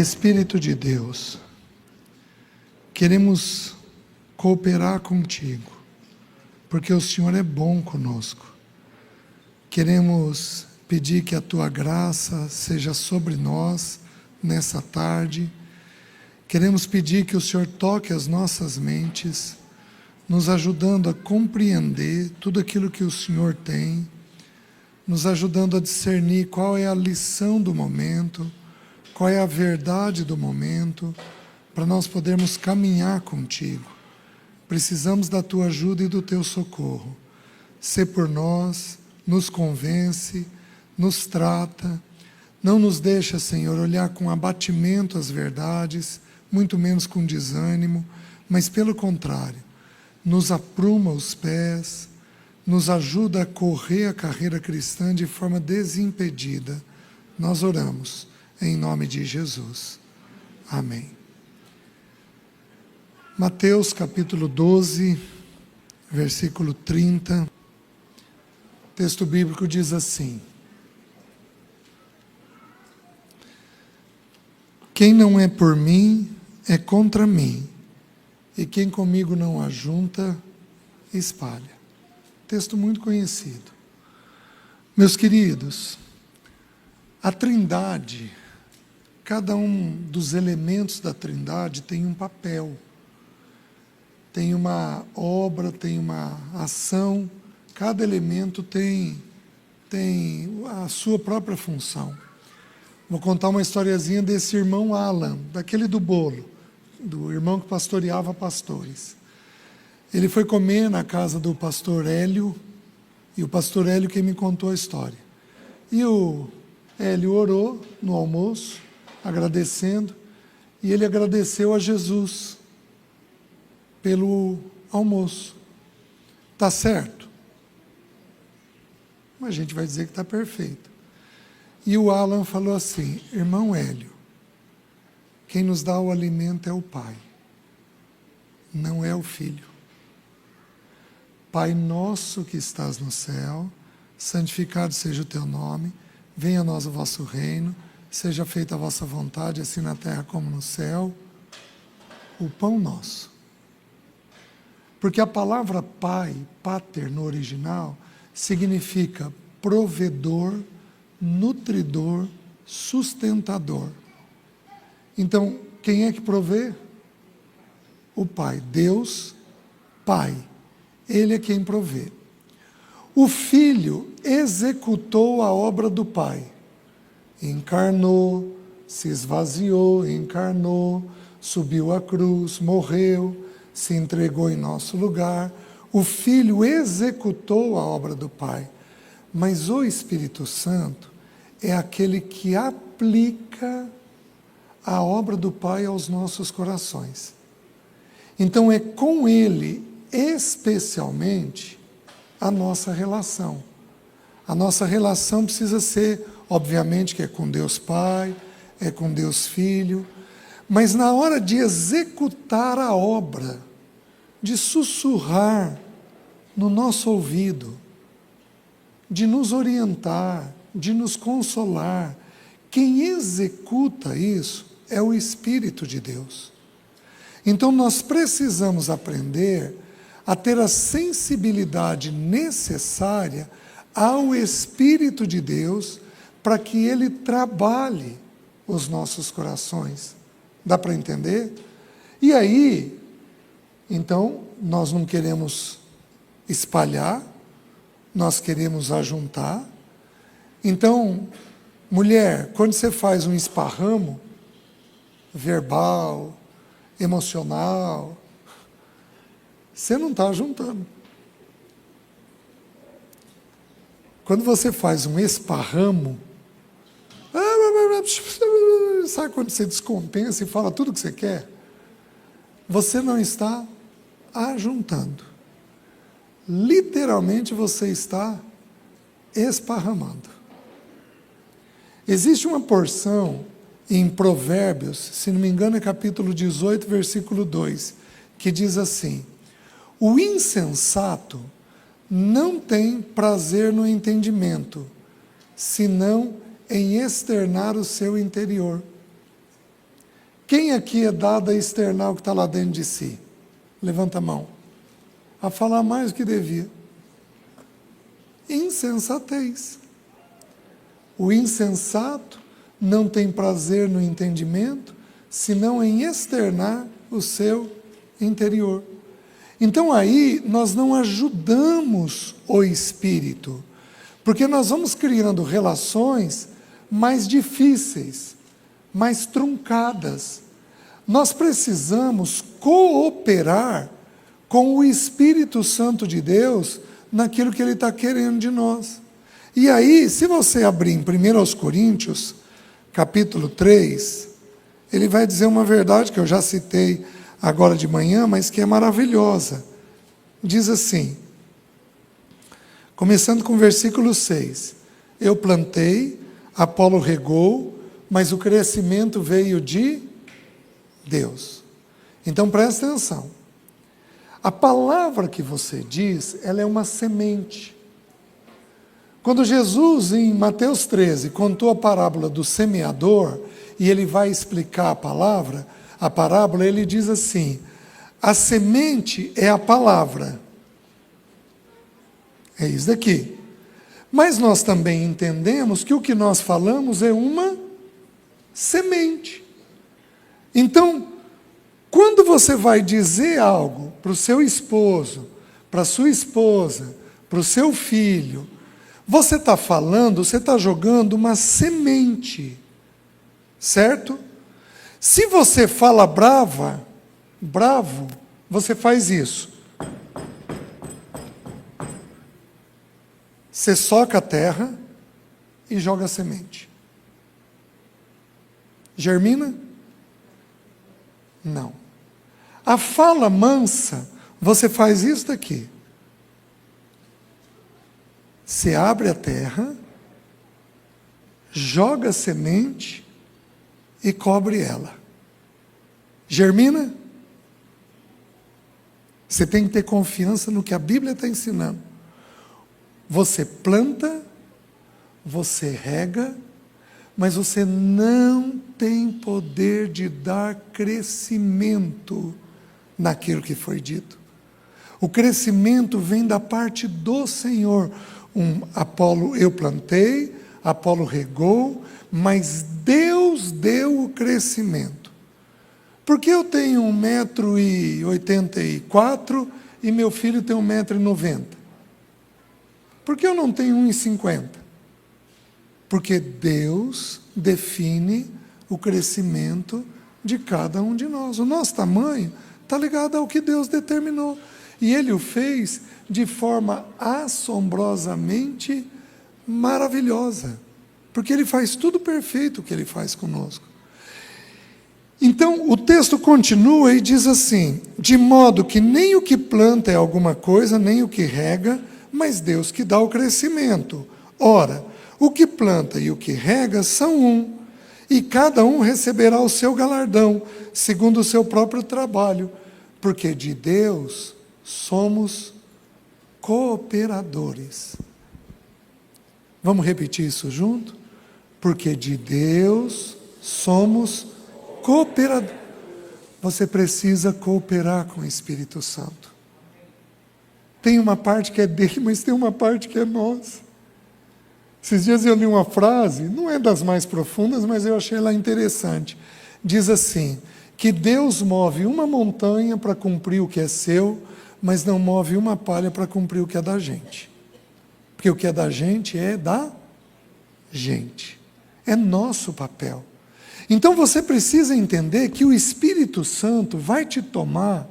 Espírito de Deus, queremos cooperar contigo, porque o Senhor é bom conosco. Queremos pedir que a tua graça seja sobre nós nessa tarde. Queremos pedir que o Senhor toque as nossas mentes, nos ajudando a compreender tudo aquilo que o Senhor tem, nos ajudando a discernir qual é a lição do momento, qual é a verdade do momento, para nós podermos caminhar contigo. Precisamos da tua ajuda e do teu socorro. Sê por nós, nos convence, nos trata, não nos deixa, Senhor, olhar com abatimento as verdades, muito menos com desânimo, mas pelo contrário, nos apruma os pés, nos ajuda a correr a carreira cristã de forma desimpedida. Nós oramos em nome de Jesus. Amém. Mateus capítulo 12, versículo 30. O texto bíblico diz assim: quem não é por mim, é contra mim, e quem comigo não ajunta, espalha. Texto muito conhecido. Meus queridos, a Trindade, cada um dos elementos da Trindade tem um papel, tem uma obra, tem uma ação, cada elemento tem a sua própria função. Vou contar uma historiazinha desse irmão Alan, daquele do bolo, do irmão que pastoreava pastores. Ele foi comer na casa do pastor Hélio, e o pastor Hélio que me contou a história. E o Hélio orou no almoço, agradecendo, e ele agradeceu a Jesus pelo almoço. Está certo? Mas a gente vai dizer que está perfeito. E o Alan falou assim: irmão Hélio, quem nos dá o alimento é o Pai, não é o Filho. Pai nosso que estás no céu, santificado seja o teu nome, venha a nós o vosso reino, seja feita a vossa vontade, assim na terra como no céu. O pão nosso. Porque a palavra pai, pater no original, significa provedor, nutridor, sustentador. Então, quem é que provê? O Pai. Deus, Pai. Ele é quem provê. O Filho executou a obra do Pai. Encarnou, se esvaziou, encarnou, subiu à cruz, morreu, se entregou em nosso lugar. O Filho executou a obra do Pai. Mas o Espírito Santo é aquele que aplica a obra do Pai aos nossos corações. Então é com Ele, especialmente, a nossa relação. A nossa relação precisa ser, obviamente, que é com Deus Pai, é com Deus Filho, mas na hora de executar a obra, de sussurrar no nosso ouvido, de nos orientar, de nos consolar, quem executa isso é o Espírito de Deus. Então nós precisamos aprender a ter a sensibilidade necessária ao Espírito de Deus para que Ele trabalhe os nossos corações. Dá para entender? E aí, então, nós não queremos espalhar, nós queremos ajuntar. Então, mulher, quando você faz um esparramo verbal, emocional, você não está juntando. Quando você faz um esparramo, sabe quando você descompensa e fala tudo o que você quer? Você não está ajuntando. Literalmente você está esparramando. Existe uma porção em Provérbios, se não me engano é capítulo 18, versículo 2, que diz assim: o insensato não tem prazer no entendimento, senão em externar o seu interior. Quem aqui é dado a externar o que está lá dentro de si? Levanta a mão. A falar mais do que devia. Insensatez. O insensato não tem prazer no entendimento, senão em externar o seu interior. Então aí nós não ajudamos o espírito, porque nós vamos criando relações mais difíceis, mais truncadas. Nós precisamos cooperar com o Espírito Santo de Deus naquilo que Ele está querendo de nós. E aí, se você abrir em 1 Coríntios, capítulo 3, ele vai dizer uma verdade que eu já citei agora de manhã, mas que é maravilhosa. Diz assim, começando com o versículo 6, eu plantei, Apolo regou, mas o crescimento veio de Deus. Então presta atenção. A palavra que você diz, ela é uma semente. Quando Jesus, em Mateus 13, contou a parábola do semeador, e ele vai explicar a parábola, ele diz assim, a semente é a palavra. É isso daqui. Mas nós também entendemos que o que nós falamos é uma semente. Então, quando você vai dizer algo para o seu esposo, para a sua esposa, para o seu filho, você está falando, você está jogando uma semente, certo? Se você fala bravo, você faz isso. Você soca a terra e joga a semente. Germina? Não. A fala mansa, você faz isso daqui. Você abre a terra, joga a semente e cobre ela. Germina? Você tem que ter confiança no que a Bíblia está ensinando. Você planta, você rega, mas você não tem poder de dar crescimento naquilo que foi dito. O crescimento vem da parte do Senhor. Apolo eu plantei, Apolo regou, mas Deus deu o crescimento. Por que eu tenho 1,84 m e meu filho tem 1,90 m? Por que eu não tenho 1,50 m? Porque Deus define o crescimento de cada um de nós. O nosso tamanho está ligado ao que Deus determinou. E Ele o fez de forma assombrosamente maravilhosa. Porque Ele faz tudo perfeito o que Ele faz conosco. Então, o texto continua e diz assim, de modo que nem o que planta é alguma coisa, nem o que rega, mas Deus que dá o crescimento. Ora, o que planta e o que rega são um, e cada um receberá o seu galardão, segundo o seu próprio trabalho, porque de Deus somos cooperadores. Vamos repetir isso junto? Porque de Deus somos cooperadores. Você precisa cooperar com o Espírito Santo. Tem uma parte que é dele, mas tem uma parte que é nossa. Esses dias eu li uma frase, não é das mais profundas, mas eu achei ela interessante. Diz assim, que Deus move uma montanha para cumprir o que é seu, mas não move uma palha para cumprir o que é da gente. Porque o que é da gente é da gente. É nosso papel. Então você precisa entender que o Espírito Santo vai te tomar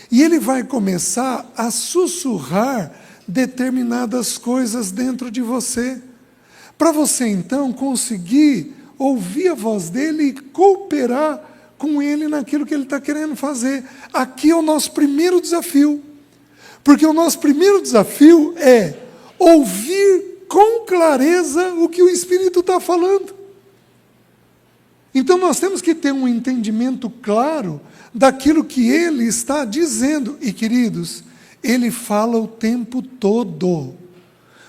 e ele vai começar a sussurrar determinadas coisas dentro de você. Para você então conseguir ouvir a voz dele e cooperar com ele naquilo que ele está querendo fazer. Aqui é o nosso primeiro desafio. Porque o nosso primeiro desafio é ouvir com clareza o que o Espírito está falando. Então nós temos que ter um entendimento claro daquilo que ele está dizendo. E queridos, ele fala o tempo todo.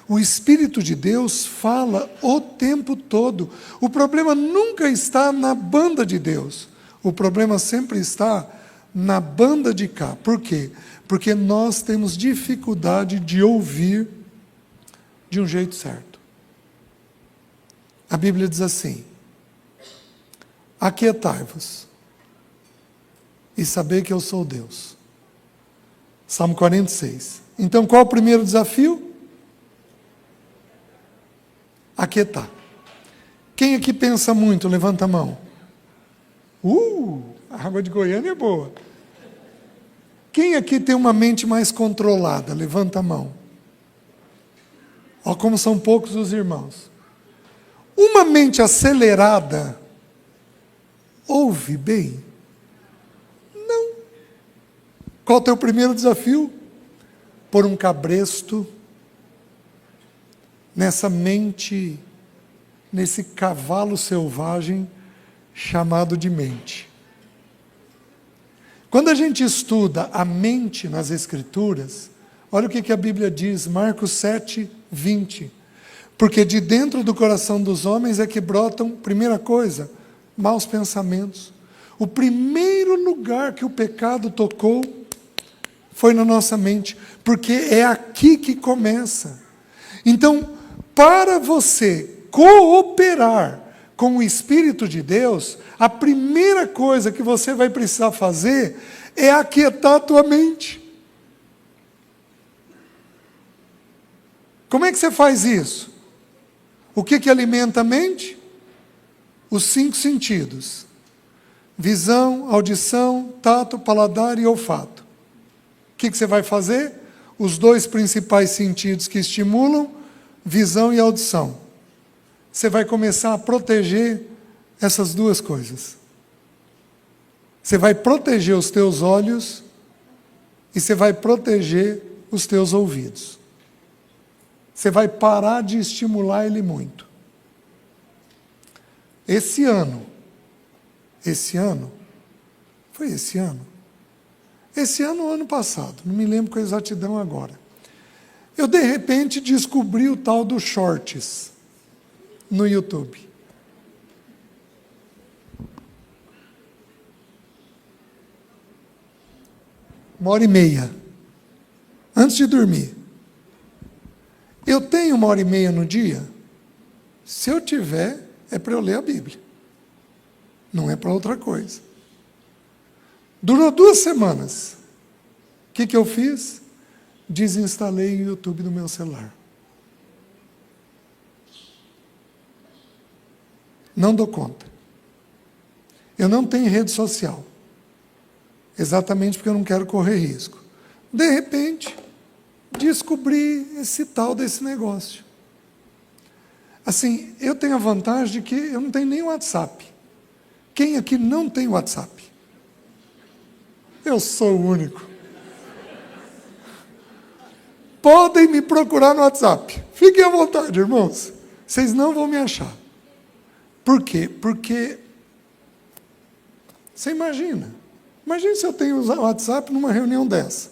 O Espírito de Deus fala o tempo todo. O problema nunca está na banda de Deus. O problema sempre está na banda de cá. Por quê? Porque nós temos dificuldade de ouvir de um jeito certo. A Bíblia diz assim: aquietai-vos e saber que eu sou Deus. Salmo 46. Então, qual é o primeiro desafio? Aquietar. Quem aqui pensa muito? Levanta a mão. A água de Goiânia é boa. Quem aqui tem uma mente mais controlada? Levanta a mão. Olha como são poucos os irmãos. Uma mente acelerada ouve bem? Não. Qual é o teu primeiro desafio? Pôr um cabresto nessa mente, nesse cavalo selvagem chamado de mente. Quando a gente estuda a mente nas Escrituras, olha o que a Bíblia diz, Marcos 7, 20. Porque de dentro do coração dos homens é que brotam, primeira coisa, maus pensamentos. O primeiro lugar que o pecado tocou foi na nossa mente, porque é aqui que começa. Então, para você cooperar com o Espírito de Deus, a primeira coisa que você vai precisar fazer é aquietar a tua mente. Como é que você faz isso? O que alimenta a mente? Os 5 sentidos: visão, audição, tato, paladar e olfato. O que você vai fazer? Os 2 principais sentidos que estimulam, visão e audição. Você vai começar a proteger essas 2 coisas. Você vai proteger os teus olhos e você vai proteger os teus ouvidos. Você vai parar de estimular ele muito. Esse ano, ou ano passado, não me lembro com exatidão agora, eu de repente descobri o tal do Shorts no YouTube. Uma hora e meia, antes de dormir. Eu tenho 1h30 no dia? Se eu tiver, é para eu ler a Bíblia. Não é para outra coisa. Durou 2 semanas. O que eu fiz? Desinstalei o YouTube do meu celular. Não dou conta. Eu não tenho rede social. Exatamente porque eu não quero correr risco. De repente, descobri esse tal desse negócio. Assim, eu tenho a vantagem de que eu não tenho nem WhatsApp. Quem aqui não tem WhatsApp? Eu sou o único. Podem me procurar no WhatsApp. Fiquem à vontade, irmãos. Vocês não vão me achar. Por quê? Porque, você imagina se eu tenho o WhatsApp numa reunião dessa.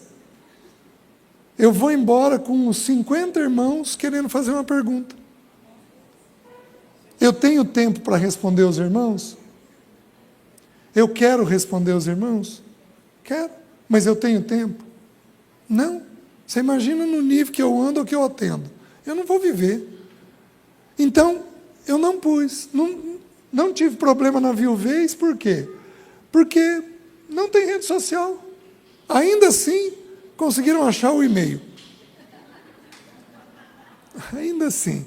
Eu vou embora com uns 50 irmãos querendo fazer uma pergunta. Eu tenho tempo para responder aos irmãos? Eu quero responder aos irmãos? Quero, mas eu tenho tempo? Não. Você imagina no nível que eu ando ou que eu atendo. Eu não vou viver. Então, eu não pus. Não tive problema na viuvez, por quê? Porque não tem rede social. Ainda assim, conseguiram achar o e-mail. Ainda assim.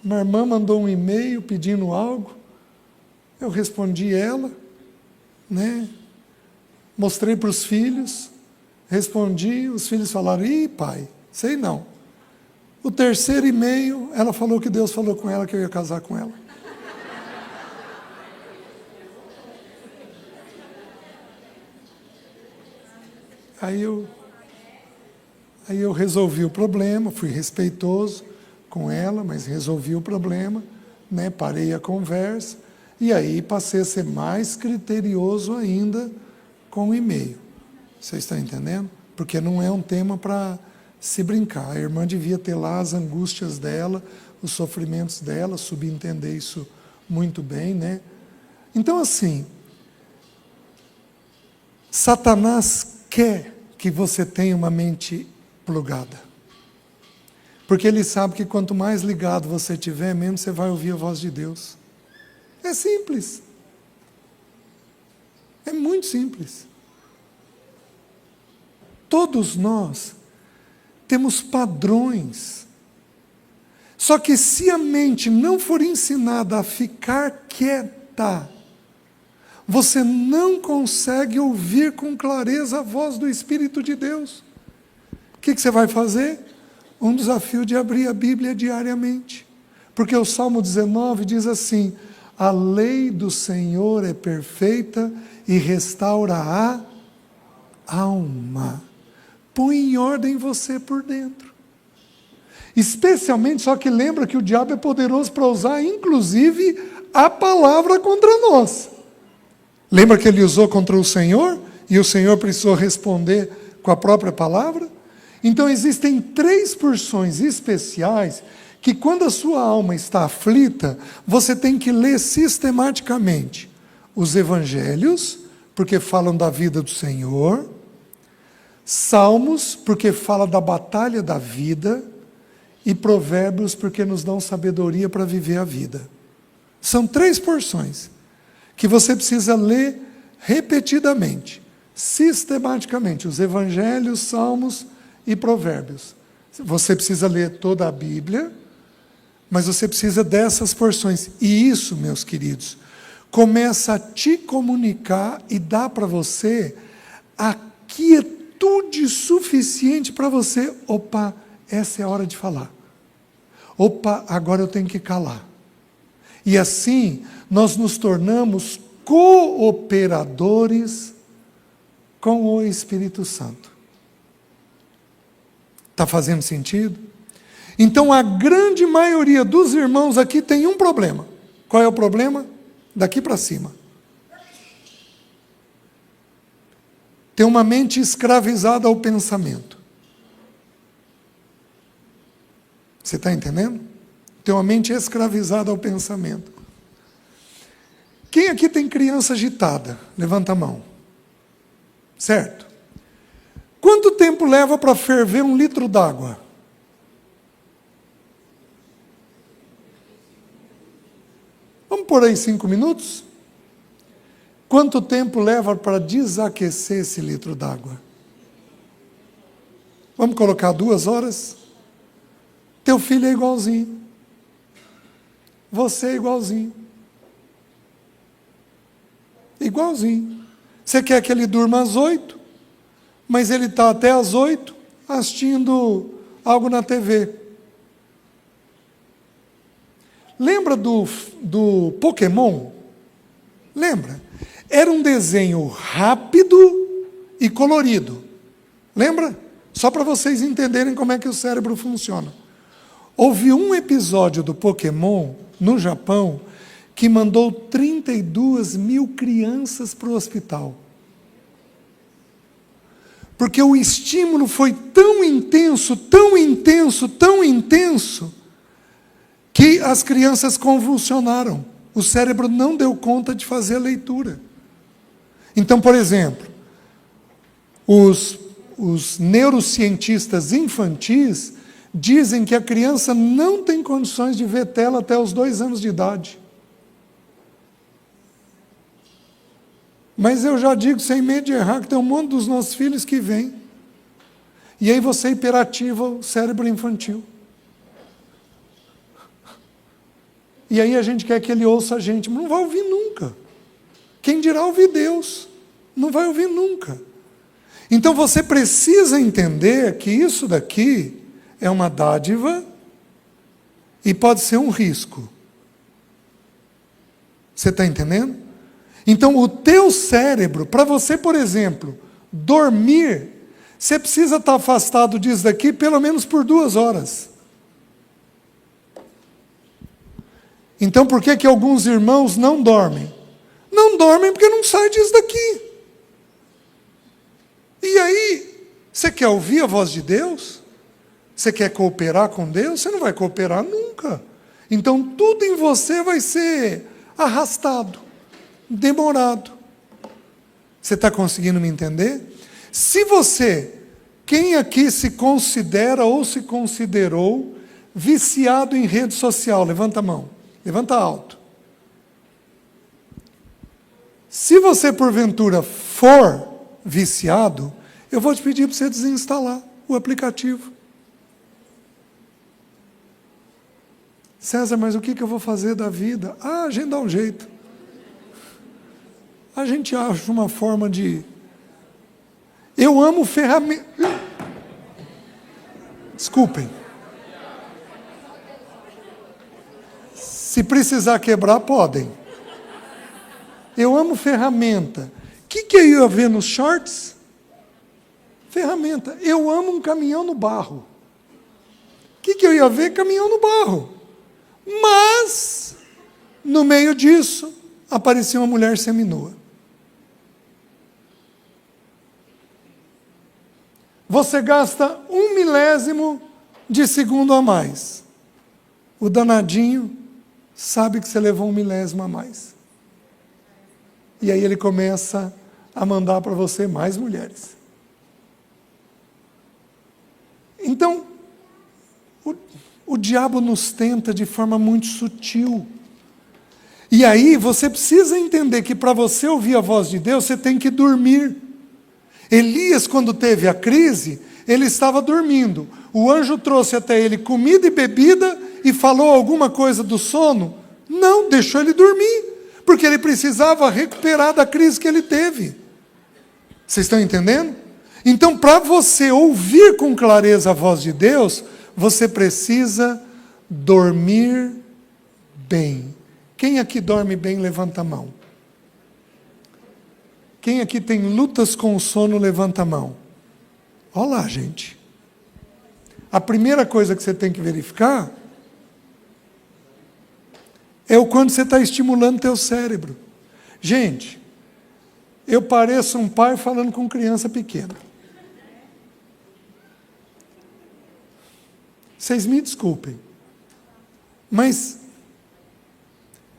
Minha irmã mandou um e-mail pedindo algo. Eu respondi ela, né? Mostrei para os filhos, respondi, os filhos falaram: ih, pai, sei não. O 3º e-mail, ela falou que Deus falou com ela que eu ia casar com ela. Aí eu resolvi o problema, fui respeitoso com ela, mas resolvi o problema, né? Parei a conversa, e aí passei a ser mais criterioso ainda com o e-mail. Vocês estão entendendo? Porque não é um tema para se brincar. A irmã devia ter lá as angústias dela, os sofrimentos dela, subentender isso muito bem, né? Então, assim, Satanás quer que você tenha uma mente plugada. Porque ele sabe que quanto mais ligado você tiver, menos você vai ouvir a voz de Deus. É simples. É muito simples. Todos nós temos padrões. Só que se a mente não for ensinada a ficar quieta, você não consegue ouvir com clareza a voz do Espírito de Deus. O que você vai fazer? Um desafio de abrir a Bíblia diariamente. Porque o Salmo 19 diz assim: a lei do Senhor é perfeita e restaura a alma. Põe em ordem você por dentro. Especialmente, só que lembra que o diabo é poderoso para usar, inclusive, a palavra contra nós. Lembra que ele usou contra o Senhor? E o Senhor precisou responder com a própria palavra? Então existem 3 porções especiais que quando a sua alma está aflita, você tem que ler sistematicamente. Os evangelhos, porque falam da vida do Senhor. Salmos, porque fala da batalha da vida. E provérbios, porque nos dão sabedoria para viver a vida. São 3 porções que você precisa ler repetidamente, sistematicamente. Os evangelhos, salmos e provérbios. Você precisa ler toda a Bíblia, mas você precisa dessas porções. E isso, meus queridos, começa a te comunicar e dá para você a quietude suficiente para você, opa, essa é a hora de falar. Opa, agora eu tenho que calar. E assim, nós nos tornamos cooperadores com o Espírito Santo. Está fazendo sentido? Então, a grande maioria dos irmãos aqui tem um problema. Qual é o problema? Daqui para cima. Tem uma mente escravizada ao pensamento. Você está entendendo? Tem uma mente escravizada ao pensamento. Quem aqui tem criança agitada? Levanta a mão. Certo? Quanto tempo leva para ferver 1 litro d'água? Vamos por aí 5 minutos? Quanto tempo leva para desaquecer esse litro d'água? Vamos colocar 2 horas? Teu filho é igualzinho. Você é igualzinho. Igualzinho. Você quer que ele durma às 8, mas ele está até às 8 assistindo algo na TV. Lembra do Pokémon? Lembra? Era um desenho rápido e colorido. Lembra? Só para vocês entenderem como é que o cérebro funciona. Houve um episódio do Pokémon no Japão que mandou 32 mil crianças para o hospital. Porque o estímulo foi tão intenso, tão intenso, tão intenso, que as crianças convulsionaram. O cérebro não deu conta de fazer a leitura. Então, por exemplo, os neurocientistas infantis dizem que a criança não tem condições de ver tela até os 2 anos de idade. Mas eu já digo, sem medo de errar, que tem um monte dos nossos filhos que vêm. E aí você hiperativa o cérebro infantil. E aí a gente quer que ele ouça a gente, mas não vai ouvir nunca. Quem dirá ouvir Deus? Não vai ouvir nunca. Então você precisa entender que isso daqui é uma dádiva e pode ser um risco. Você está entendendo? Então o teu cérebro, para você, por exemplo, dormir, você precisa estar afastado disso daqui pelo menos por 2 horas. Então por que alguns irmãos não dormem? Não dormem porque não sai disso daqui. E aí, você quer ouvir a voz de Deus? Você quer cooperar com Deus? Você não vai cooperar nunca. Então tudo em você vai ser arrastado. demorado. Você está conseguindo me entender? Se você, quem aqui se considera ou se considerou viciado em rede social? Levanta a mão, levanta alto. Se você porventura for viciado, eu vou te pedir para você desinstalar o aplicativo. César, mas o que eu vou fazer da vida? A gente dá um jeito. A gente acha uma forma de... Eu amo ferramenta... Desculpem. Se precisar quebrar, podem. Eu amo ferramenta. O que eu ia ver nos shorts? Ferramenta. Eu amo um caminhão no barro. O que eu ia ver? Caminhão no barro. Mas, no meio disso, aparecia uma mulher seminua. Você gasta 1/1000 de segundo a mais. O danadinho sabe que você levou 1/1000 a mais. E aí ele começa a mandar para você mais mulheres. Então, o diabo nos tenta de forma muito sutil. E aí você precisa entender que para você ouvir a voz de Deus, você tem que dormir. Elias, quando teve a crise, ele estava dormindo. O anjo trouxe até ele comida e bebida e falou alguma coisa do sono? Não, deixou ele dormir. Porque ele precisava recuperar da crise que ele teve. Vocês estão entendendo? Então, para você ouvir com clareza a voz de Deus, você precisa dormir bem. Quem aqui dorme bem, levanta a mão. Quem aqui tem lutas com o sono, levanta a mão. Olha lá, gente. A primeira coisa que você tem que verificar é o quanto você está estimulando teu cérebro. Gente, eu pareço um pai falando com criança pequena. Vocês me desculpem, mas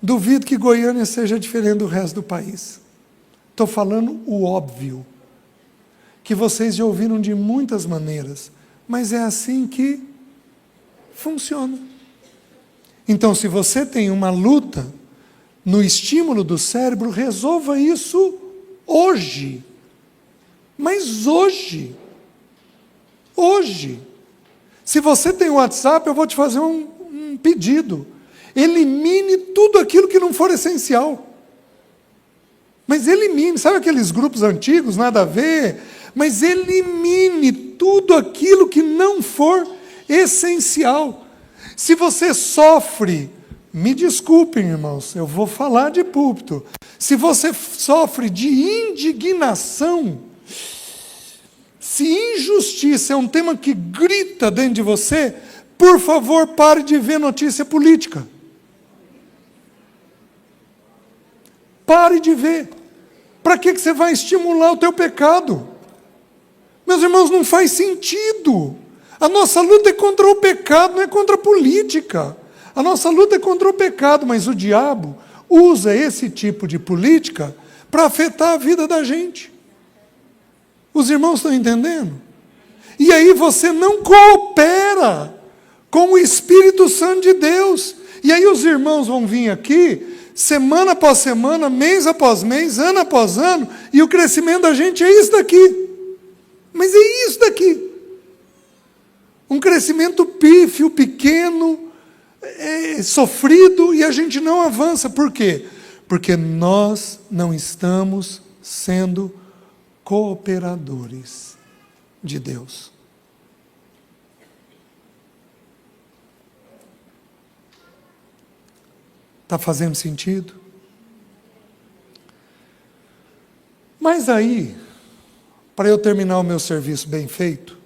duvido que Goiânia seja diferente do resto do país. Estou falando o óbvio, que vocês já ouviram de muitas maneiras, mas é assim que funciona. Então, se você tem uma luta no estímulo do cérebro, resolva isso hoje. Mas hoje. Hoje. Se você tem o WhatsApp, eu vou te fazer um pedido. Elimine tudo aquilo que não for essencial. Mas elimine. Sabe aqueles grupos antigos, nada a ver? Mas elimine tudo aquilo que não for essencial. Se você sofre, me desculpem, irmãos, eu vou falar de púlpito. Se você sofre de indignação, se injustiça é um tema que grita dentro de você, por favor, pare de ver notícia política. Pare de ver. Para que você vai estimular o teu pecado? Meus irmãos, não faz sentido. A nossa luta é contra o pecado, não é contra a política. A nossa luta é contra o pecado, mas o diabo usa esse tipo de política para afetar a vida da gente. Os irmãos estão entendendo? E aí você não coopera com o Espírito Santo de Deus. E aí os irmãos vão vir aqui, semana após semana, mês após mês, ano após ano, e o crescimento da gente é isso daqui. Mas é isso daqui. Um crescimento pífio, pequeno, sofrido, e a gente não avança. Por quê? Porque nós não estamos sendo cooperadores de Deus. Está fazendo sentido? Mas aí, para eu terminar o meu serviço bem feito,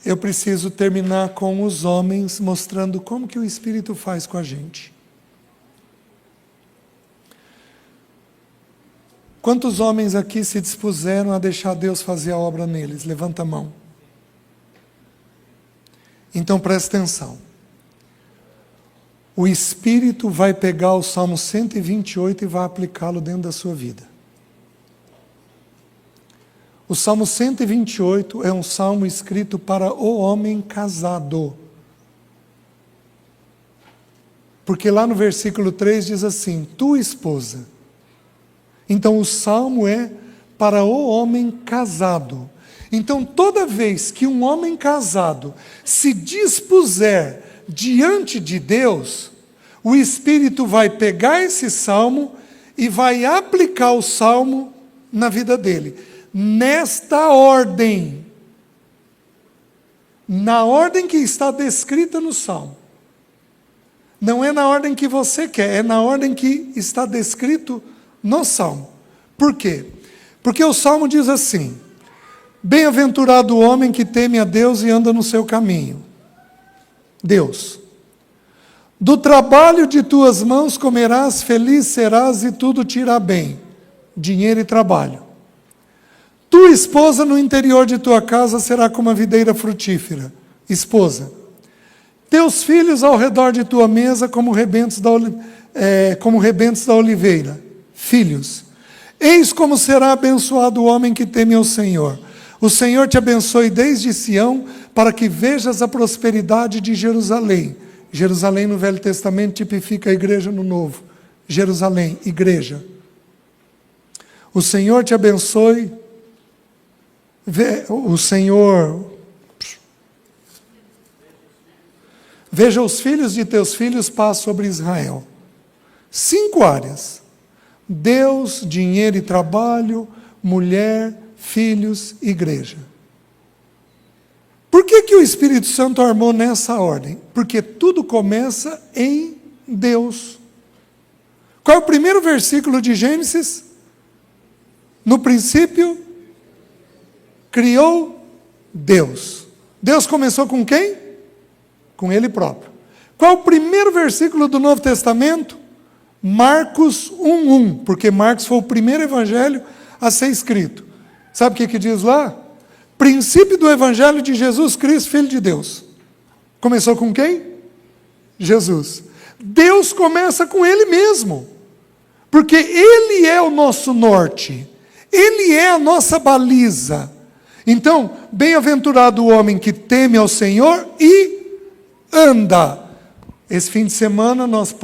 eu preciso terminar com os homens mostrando como que o Espírito faz com a gente. Quantos homens aqui se dispuseram a deixar Deus fazer a obra neles? Levanta a mão. Então presta atenção. o Espírito vai pegar o Salmo 128 e vai aplicá-lo dentro da sua vida. O Salmo 128 é um salmo escrito para o homem casado. Porque lá no versículo 3 diz assim, tua esposa. Então o salmo é para o homem casado. Então toda vez que um homem casado se dispuser diante de Deus, o Espírito vai pegar esse salmo e vai aplicar o salmo na vida dele. Nesta ordem. Na ordem que está descrita no salmo. Não é na ordem que você quer, é na ordem que está descrito no salmo. Por quê? Porque o salmo diz assim, bem-aventurado o homem que teme a Deus e anda no seu caminho. Deus, do trabalho de tuas mãos comerás, feliz serás e tudo te irá bem. Dinheiro e trabalho. Tua esposa no interior de tua casa será como a videira frutífera. Esposa. Teus filhos ao redor de tua mesa como rebentos da oliveira. Filhos. Eis como será abençoado o homem que teme ao Senhor. O Senhor te abençoe desde Sião, para que vejas a prosperidade de Jerusalém. Jerusalém no Velho Testamento tipifica a igreja no Novo. Jerusalém, igreja. O Senhor te abençoe. O Senhor... Veja os filhos de teus filhos, paz sobre Israel. 5 áreas. Deus, dinheiro e trabalho, mulher, filhos, igreja. Por que o Espírito Santo armou nessa ordem? Porque tudo começa em Deus. Qual é o primeiro versículo de Gênesis? No princípio, criou Deus. Deus começou com quem? Com Ele próprio. Qual é o primeiro versículo do Novo Testamento? Marcos 1:1, porque Marcos foi o primeiro evangelho a ser escrito. Sabe o que diz lá? Princípio do evangelho de Jesus Cristo, Filho de Deus. Começou com quem? Jesus. Deus começa com Ele mesmo, porque Ele é o nosso norte, Ele é a nossa baliza. Então, bem-aventurado o homem que teme ao Senhor e anda. Esse fim de semana nós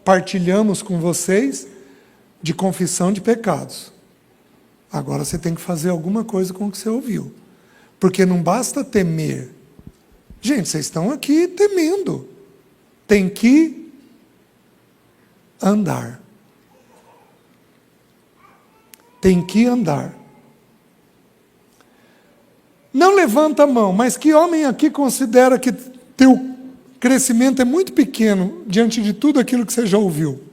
partilhamos com vocês de confissão de pecados. Agora você tem que fazer alguma coisa com o que você ouviu. Porque não basta temer. Gente, vocês estão aqui temendo. Tem que andar. Tem que andar. Não levanta a mão, mas que homem aqui considera que teu crescimento é muito pequeno diante de tudo aquilo que você já ouviu?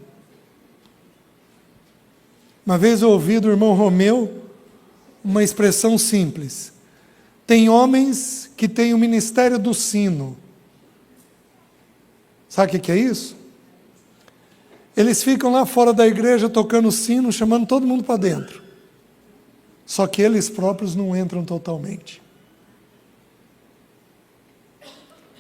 Uma vez eu ouvi do irmão Romeu uma expressão simples. Tem homens que têm o ministério do sino. Sabe o que é isso? Eles ficam lá fora da igreja tocando o sino, chamando todo mundo para dentro. Só que eles próprios não entram totalmente.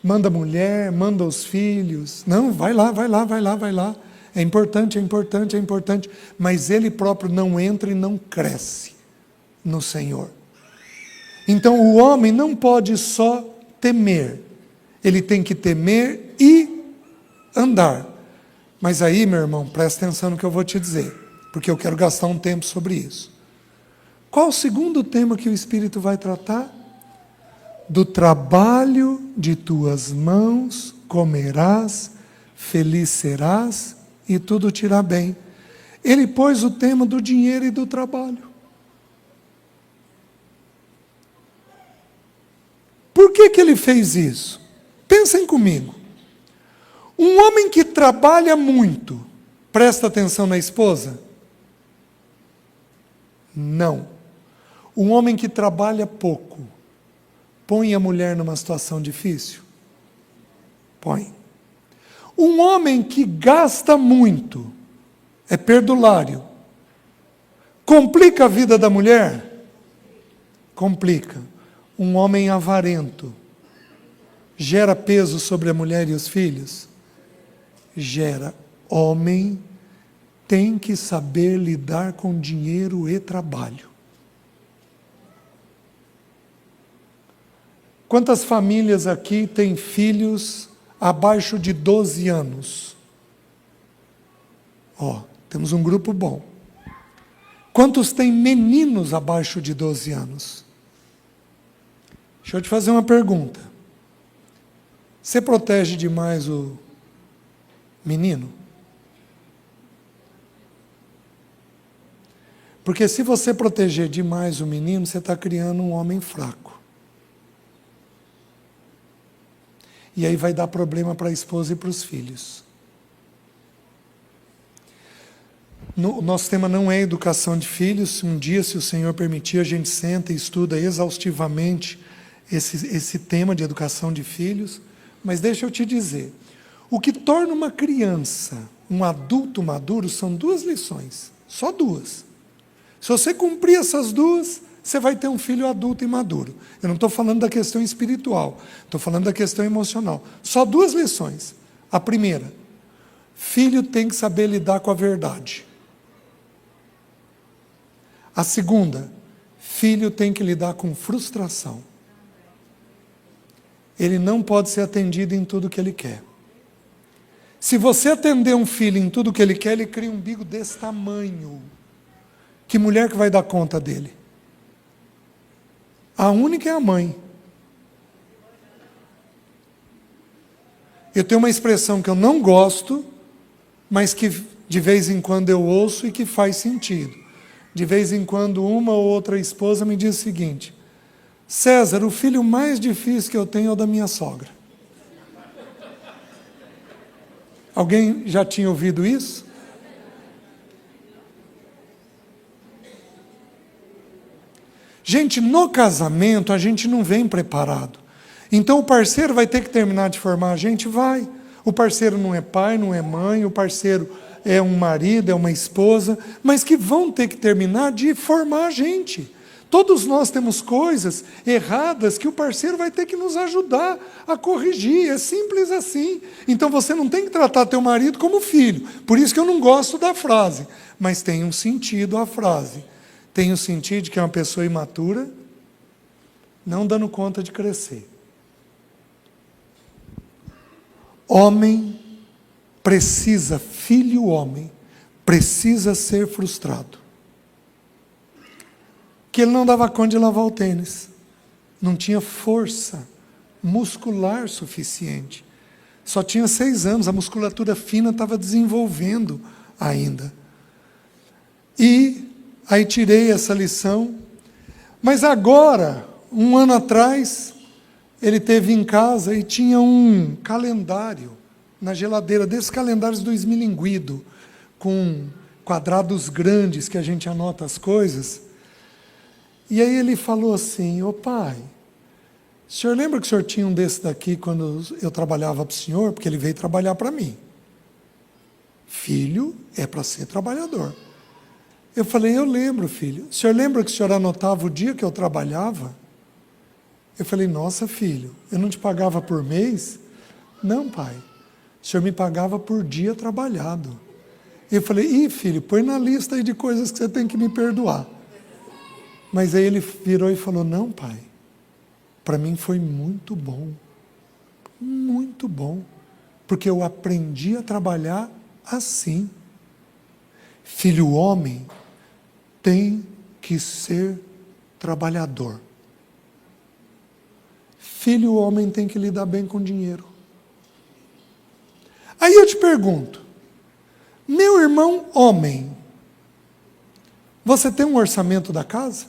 Manda a mulher, manda os filhos. Não, vai lá, vai lá, vai lá, vai lá. É importante, é importante, é importante. Mas ele próprio não entra e não cresce no Senhor. Então o homem não pode só temer. Ele tem que temer e andar. Mas aí, meu irmão, presta atenção no que eu vou te dizer. Porque eu quero gastar um tempo sobre isso. Qual o segundo tema que o Espírito vai tratar? Do trabalho de tuas mãos comerás, feliz serás e tudo te irá bem. Ele pôs o tema do dinheiro e do trabalho. Por que ele fez isso? Pensem comigo. Um homem que trabalha muito, presta atenção na esposa? Não. Um homem que trabalha pouco, põe a mulher numa situação difícil? Põe. Um homem que gasta muito, é perdulário, complica a vida da mulher? Complica. Um homem avarento, gera peso sobre a mulher e os filhos? gera homem tem que saber lidar com dinheiro e trabalho. Quantas famílias aqui têm filhos abaixo de 12 anos? Temos um grupo bom. Quantos têm meninos abaixo de 12 anos? Deixa eu te fazer uma pergunta. Você protege demais o menino? Porque se você proteger demais o menino, você está criando um homem fraco. E aí vai dar problema para a esposa e para os filhos. O nosso tema não é educação de filhos. Um dia, se o Senhor permitir, a gente senta e estuda exaustivamente esse tema de educação de filhos. Mas deixa eu te dizer, o que torna uma criança um adulto maduro são 2 lições, só 2. Se você cumprir essas 2, você vai ter um filho adulto e maduro. Eu não estou falando da questão espiritual, estou falando da questão emocional. Só 2 lições. A primeira, filho tem que saber lidar com a verdade. A segunda, filho tem que lidar com frustração. Ele não pode ser atendido em tudo que ele quer. Se você atender um filho em tudo que ele quer, ele cria um umbigo desse tamanho. Que mulher que vai dar conta dele? A única é a mãe. Eu tenho uma expressão que eu não gosto, mas que de vez em quando eu ouço e que faz sentido. De vez em quando uma ou outra esposa me diz o seguinte: César, o filho mais difícil que eu tenho é o da minha sogra. Alguém já tinha ouvido isso? Gente, no casamento a gente não vem preparado. Então o parceiro vai ter que terminar de formar a gente? Vai. O parceiro não é pai, não é mãe, o parceiro é um marido, é uma esposa, mas que vão ter que terminar de formar a gente. Todos nós temos coisas erradas que o parceiro vai ter que nos ajudar a corrigir, é simples assim. Então você não tem que tratar teu marido como filho, por isso que eu não gosto da frase, mas tem um sentido a frase. Tem o sentido de que é uma pessoa imatura, não dando conta de crescer. Homem precisa, filho homem, precisa ser frustrado. Que ele não dava conta de lavar o tênis. Não tinha força muscular suficiente. Só tinha 6 anos, a musculatura fina estava desenvolvendo ainda. E aí tirei essa lição. Mas agora, 1 ano atrás, ele teve em casa e tinha um calendário na geladeira, desses calendários do esmilinguido, com quadrados grandes que a gente anota as coisas. E aí ele falou assim: ô pai, o senhor lembra que o senhor tinha um desse daqui quando eu trabalhava para o senhor? Porque ele veio trabalhar para mim. Filho é para ser trabalhador. Eu falei: eu lembro, filho. O senhor lembra que o senhor anotava o dia que eu trabalhava? Eu falei: nossa, filho, eu não te pagava por mês? Não, pai. O senhor me pagava por dia trabalhado. Eu falei: filho, põe na lista aí de coisas que você tem que me perdoar. Mas aí ele virou e falou: não, pai, para mim foi muito bom, porque eu aprendi a trabalhar assim. Filho homem tem que ser trabalhador. Filho homem tem que lidar bem com dinheiro. Aí eu te pergunto, meu irmão homem, você tem um orçamento da casa?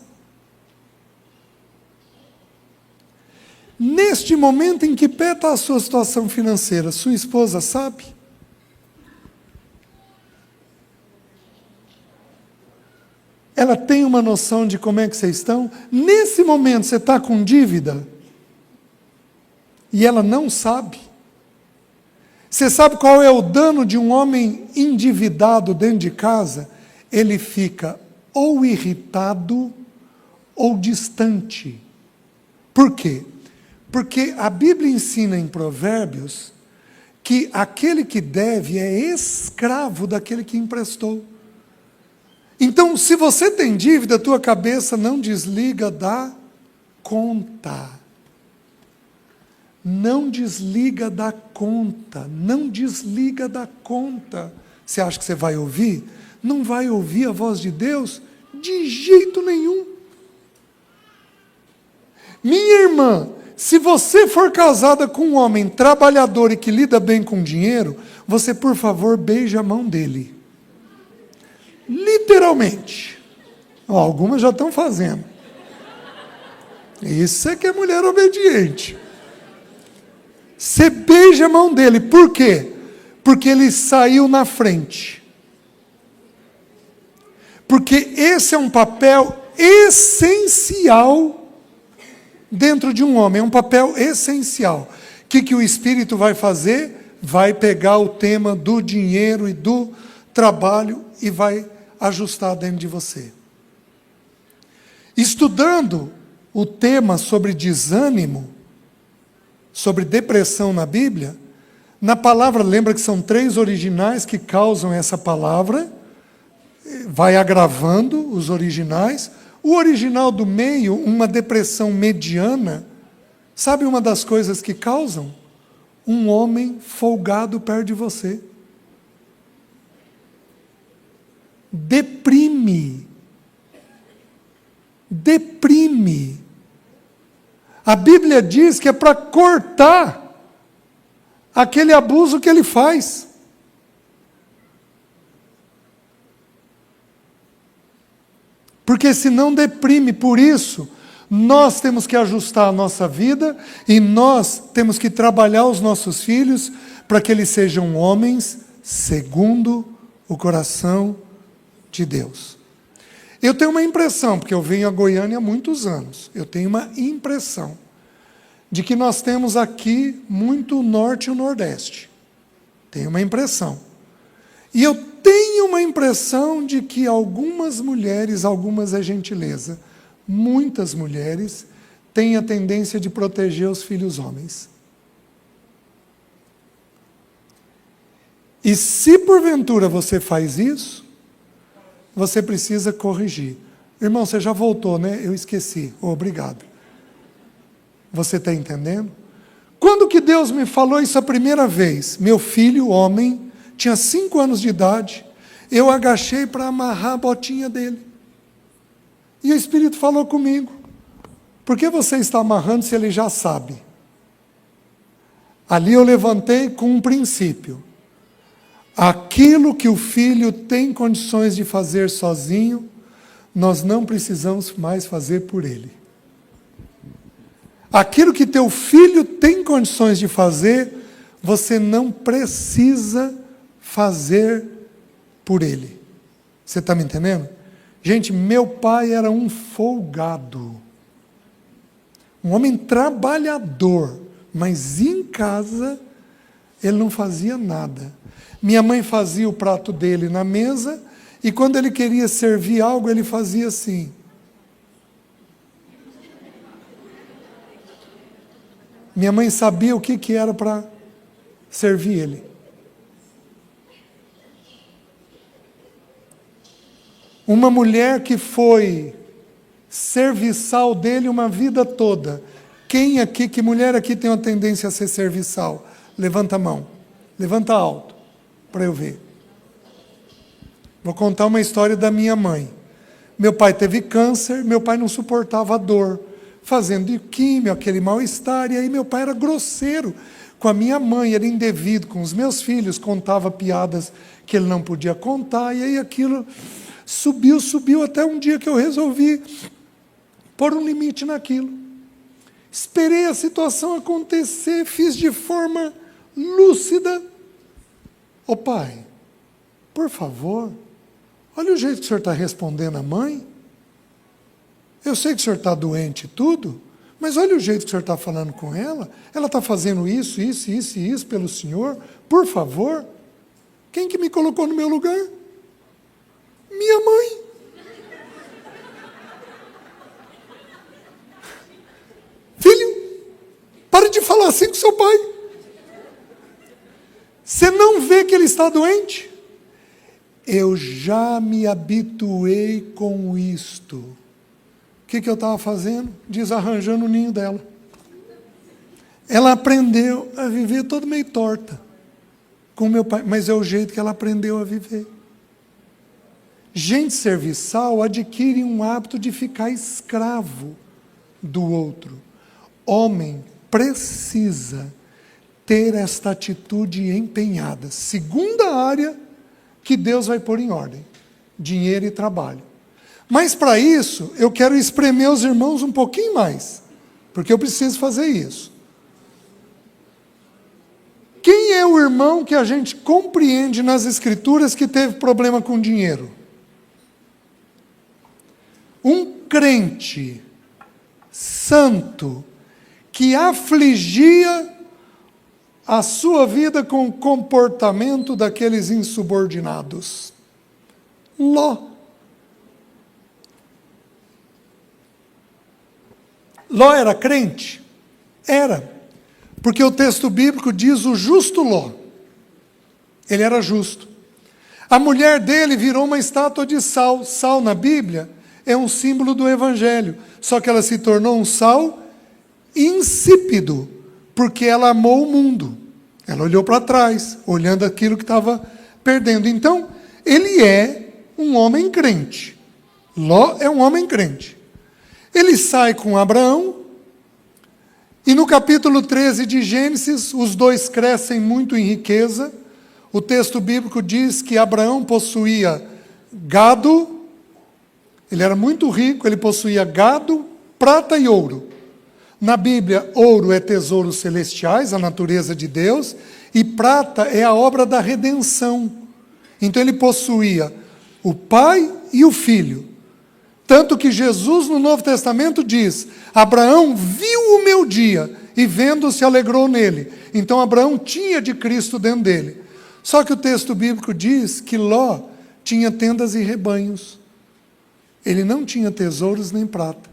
Neste momento em que pé está a sua situação financeira, sua esposa sabe? Ela tem uma noção de como é que vocês estão? Nesse momento você está com dívida? E ela não sabe? Você sabe qual é o dano de um homem endividado dentro de casa? Ele fica ou irritado ou distante. Por quê? Porque a Bíblia ensina em Provérbios que aquele que deve é escravo daquele que emprestou. Então, se você tem dívida, a tua cabeça não desliga da conta. Não desliga da conta. Não desliga da conta. Você acha que você vai ouvir? Não vai ouvir a voz de Deus de jeito nenhum. Minha irmã, se você for casada com um homem trabalhador e que lida bem com dinheiro, você, por favor, beije a mão dele. Literalmente. Algumas já estão fazendo. Isso é que é mulher obediente. Você beija a mão dele. Por quê? Porque ele saiu na frente. Porque esse é um papel essencial dentro de um homem. É um papel essencial. O que o Espírito vai fazer? Vai pegar o tema do dinheiro e do trabalho e vai ajustar dentro de você. Estudando o tema sobre desânimo, sobre depressão na Bíblia, na palavra, lembra que são 3 originais que causam essa palavra, vai agravando os originais. O original do meio, uma depressão mediana, sabe uma das coisas que causam? Um homem folgado perto de você. Deprime. Deprime. A Bíblia diz que é para cortar aquele abuso que ele faz. Porque senão deprime. Por isso, nós temos que ajustar a nossa vida e nós temos que trabalhar os nossos filhos para que eles sejam homens segundo o coração de Deus. Eu tenho uma impressão, porque eu venho a Goiânia há muitos anos, eu tenho uma impressão de que nós temos aqui muito o norte e o nordeste. Tenho uma impressão. E eu tenho uma impressão de que algumas mulheres, algumas é gentileza, muitas mulheres têm a tendência de proteger os filhos homens. E se porventura você faz isso, você precisa corrigir. Irmão, você já voltou, né? Eu esqueci. Obrigado. Você está entendendo? Quando que Deus me falou isso a primeira vez? Meu filho, homem, tinha 5 anos de idade. Eu agachei para amarrar a botinha dele. E o Espírito falou comigo. Por que você está amarrando se ele já sabe? Ali eu levantei com um princípio. Aquilo que o filho tem condições de fazer sozinho, nós não precisamos mais fazer por ele. Aquilo que teu filho tem condições de fazer, você não precisa fazer por ele. Você está me entendendo? Gente, meu pai era um folgado. Um homem trabalhador, mas em casa ele não fazia nada. Minha mãe fazia o prato dele na mesa e quando ele queria servir algo, ele fazia assim. Minha mãe sabia o que era para servir ele. Uma mulher que foi serviçal dele uma vida toda. Quem aqui, que mulher aqui tem uma tendência a ser serviçal? Levanta a mão. Levanta alto, para eu ver. Vou contar uma história da minha mãe. Meu pai teve câncer, meu pai não suportava a dor. Fazendo químio, aquele mal-estar, e aí meu pai era grosseiro com a minha mãe, era indevido com os meus filhos, contava piadas que ele não podia contar, e aí aquilo subiu, até um dia que eu resolvi pôr um limite naquilo. Esperei a situação acontecer, fiz de forma lúcida. Ô pai, por favor, olha o jeito que o senhor está respondendo a mãe. Eu sei que o senhor está doente e tudo, mas olha o jeito que o senhor está falando com ela. Ela está fazendo isso pelo senhor. Por favor. Quem que me colocou no meu lugar? Minha mãe. Filho, pare de falar assim com seu pai. Você não vê que ele está doente? Eu já me habituei com isto. O que eu estava fazendo? Desarranjando o ninho dela. Ela aprendeu a viver toda meio torta com meu pai, mas é o jeito que ela aprendeu a viver. Gente serviçal adquire um hábito de ficar escravo do outro. Homem precisa ter esta atitude empenhada. Segunda área que Deus vai pôr em ordem: dinheiro e trabalho. Mas para isso, eu quero espremer os irmãos um pouquinho mais, porque eu preciso fazer isso. Quem é o irmão que a gente compreende nas Escrituras que teve problema com dinheiro? Um crente santo que afligia a sua vida com o comportamento daqueles insubordinados. Ló. Ló era crente? Era. Porque o texto bíblico diz o justo Ló. Ele era justo. A mulher dele virou uma estátua de sal. Sal na Bíblia é um símbolo do evangelho. Só que ela se tornou um sal insípido, porque ela amou o mundo. Ela olhou para trás, olhando aquilo que estava perdendo. Então, ele é um homem crente. Ló é um homem crente. Ele sai com Abraão, e no capítulo 13 de Gênesis, os dois crescem muito em riqueza. O texto bíblico diz que Abraão possuía gado, ele era muito rico, ele possuía gado, prata e ouro. Na Bíblia, ouro é tesouros celestiais, a natureza de Deus, e prata é a obra da redenção. Então ele possuía o Pai e o Filho. Tanto que Jesus no Novo Testamento diz: Abraão viu o meu dia e vendo se alegrou nele. Então Abraão tinha de Cristo dentro dele. Só que o texto bíblico diz que Ló tinha tendas e rebanhos. Ele não tinha tesouros nem prata.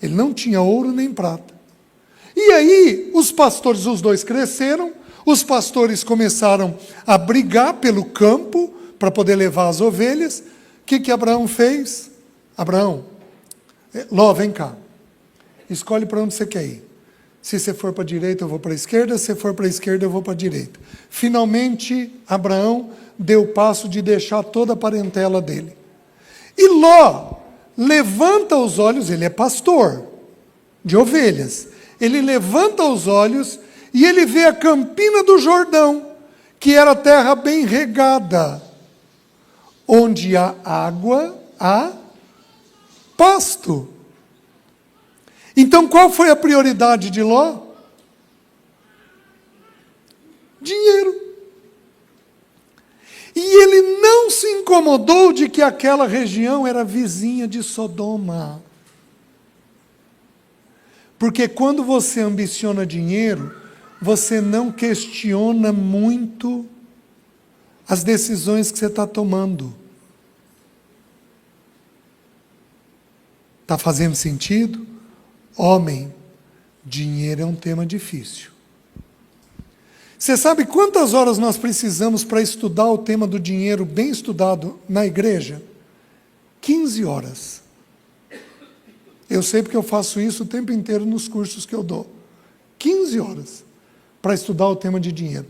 Ele não tinha ouro nem prata. E aí, os pastores, os dois cresceram, os pastores começaram a brigar pelo campo para poder levar as ovelhas. O que Abraão fez? Abraão, Ló, vem cá. Escolhe para onde você quer ir. Se você for para a direita, eu vou para a esquerda. Se você for para a esquerda, eu vou para a direita. Finalmente, Abraão deu o passo de deixar toda a parentela dele. E Ló levanta os olhos, ele é pastor de ovelhas. Ele levanta os olhos e ele vê a campina do Jordão, que era terra bem regada, onde há água, há pasto. Então qual foi a prioridade de Ló? Dinheiro. E ele não se incomodou de que aquela região era vizinha de Sodoma. Porque quando você ambiciona dinheiro, você não questiona muito as decisões que você está tomando. Está fazendo sentido? Homem, dinheiro é um tema difícil. Você sabe quantas horas nós precisamos para estudar o tema do dinheiro bem estudado na igreja? 15 horas. Eu sei porque eu faço isso o tempo inteiro nos cursos que eu dou. 15 horas para estudar o tema de dinheiro.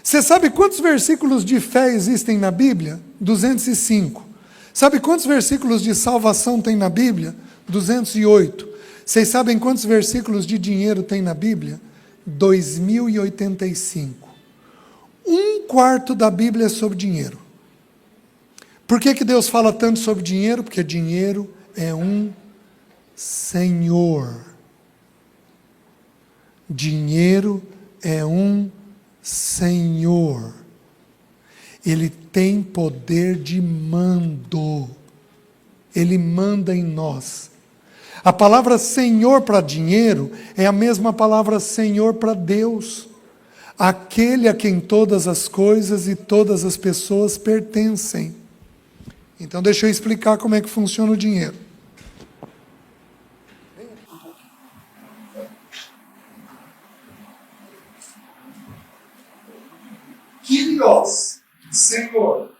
Você sabe quantos versículos de fé existem na Bíblia? 205. Sabe quantos versículos de salvação tem na Bíblia? 208. Vocês sabem quantos versículos de dinheiro tem na Bíblia? 2085. Um quarto da Bíblia é sobre dinheiro. Por que Deus fala tanto sobre dinheiro? Porque dinheiro é um senhor. Dinheiro é um senhor. Ele tem poder de mando. Ele manda em nós. A palavra Senhor para dinheiro é a mesma palavra Senhor para Deus. Aquele a quem todas as coisas e todas as pessoas pertencem. Então deixa eu explicar como é que funciona o dinheiro. Kyrios, Senhor,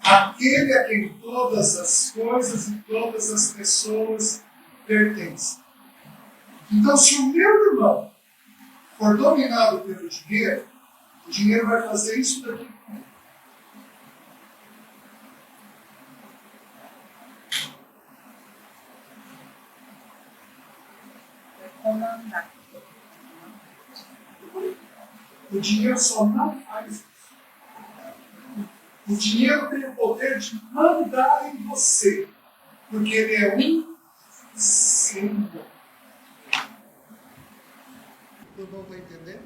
aquele a quem todas as coisas e todas as pessoas pertencem. Então, se o meu irmão for dominado pelo dinheiro, o dinheiro vai fazer isso daqui comigo. O dinheiro só não faz isso. O dinheiro tem o poder de mandar em você, porque ele é um símbolo. Todo mundo está entendendo?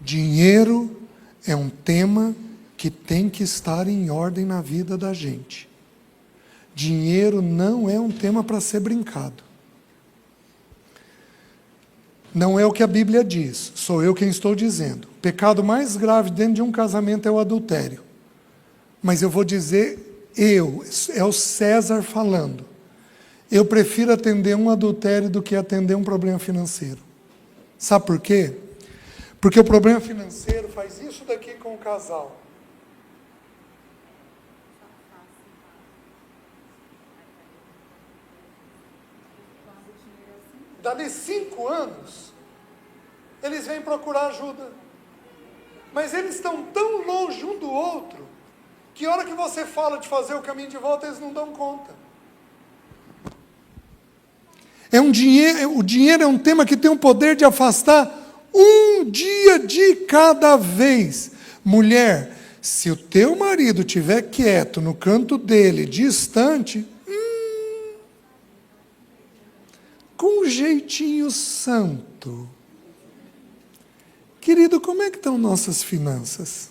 Dinheiro é um tema que tem que estar em ordem na vida da gente. Dinheiro não é um tema para ser brincado. Não é o que a Bíblia diz, sou eu quem estou dizendo. O pecado mais grave dentro de um casamento é o adultério. Mas eu vou dizer, é o César falando. Eu prefiro atender um adultério do que atender um problema financeiro. Sabe por quê? Porque o problema financeiro faz isso daqui com o casal. Dali 5 anos, eles vêm procurar ajuda. Mas eles estão tão longe um do outro, que a hora que você fala de fazer o caminho de volta, eles não dão conta. O dinheiro é um tema que tem o poder de afastar um dia de cada vez. Mulher, se o teu marido estiver quieto no canto dele, distante, com um jeitinho santo. Querido, como é que estão nossas finanças?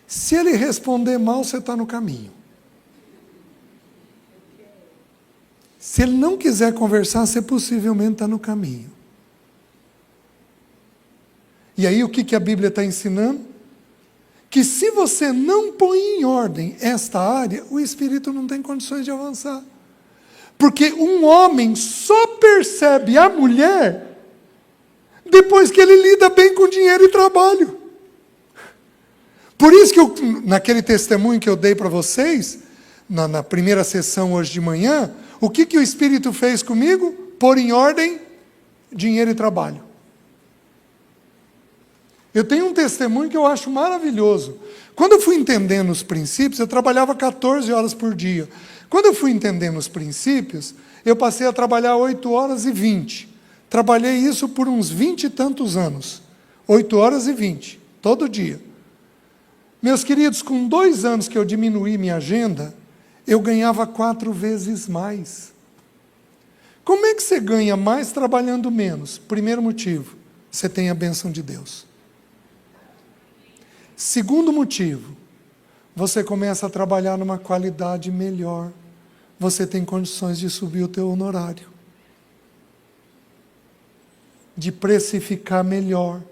Se ele responder mal, você está no caminho. Se ele não quiser conversar, você possivelmente está no caminho. E aí o que a Bíblia está ensinando? Que se você não põe em ordem esta área, o espírito não tem condições de avançar. Porque um homem só percebe a mulher depois que ele lida bem com dinheiro e trabalho. Por isso que naquele testemunho que eu dei para vocês, na primeira sessão hoje de manhã, o que o Espírito fez comigo? Pôr em ordem dinheiro e trabalho. Eu tenho um testemunho que eu acho maravilhoso. Quando eu fui entendendo os princípios, eu trabalhava 14 horas por dia. Quando eu fui entendendo os princípios, eu passei a trabalhar 8 horas e 20. Trabalhei isso por uns 20 e tantos anos. 8 horas e 20, todo dia. Meus queridos, com 2 anos que eu diminuí minha agenda, eu ganhava 4 vezes mais. Como é que você ganha mais trabalhando menos? Primeiro motivo, você tem a bênção de Deus. Segundo motivo, você começa a trabalhar numa qualidade melhor. Você tem condições de subir o teu honorário. De precificar melhor,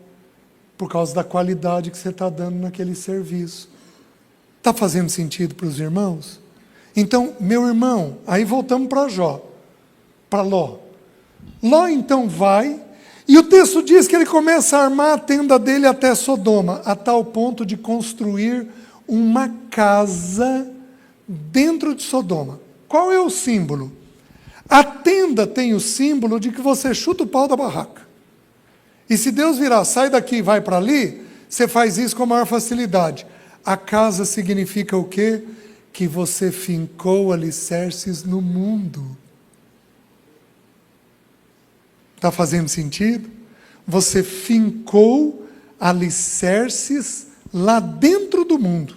por causa da qualidade que você está dando naquele serviço. Está fazendo sentido para os irmãos? Então, meu irmão, aí voltamos para Jó, para Ló. Ló então vai, e o texto diz que ele começa a armar a tenda dele até Sodoma, a tal ponto de construir uma casa dentro de Sodoma. Qual é o símbolo? A tenda tem o símbolo de que você chuta o pau da barraca. E se Deus virar, sai daqui e vai para ali, você faz isso com a maior facilidade. A casa significa o quê? Que você fincou alicerces no mundo. Está fazendo sentido? Você fincou alicerces lá dentro do mundo.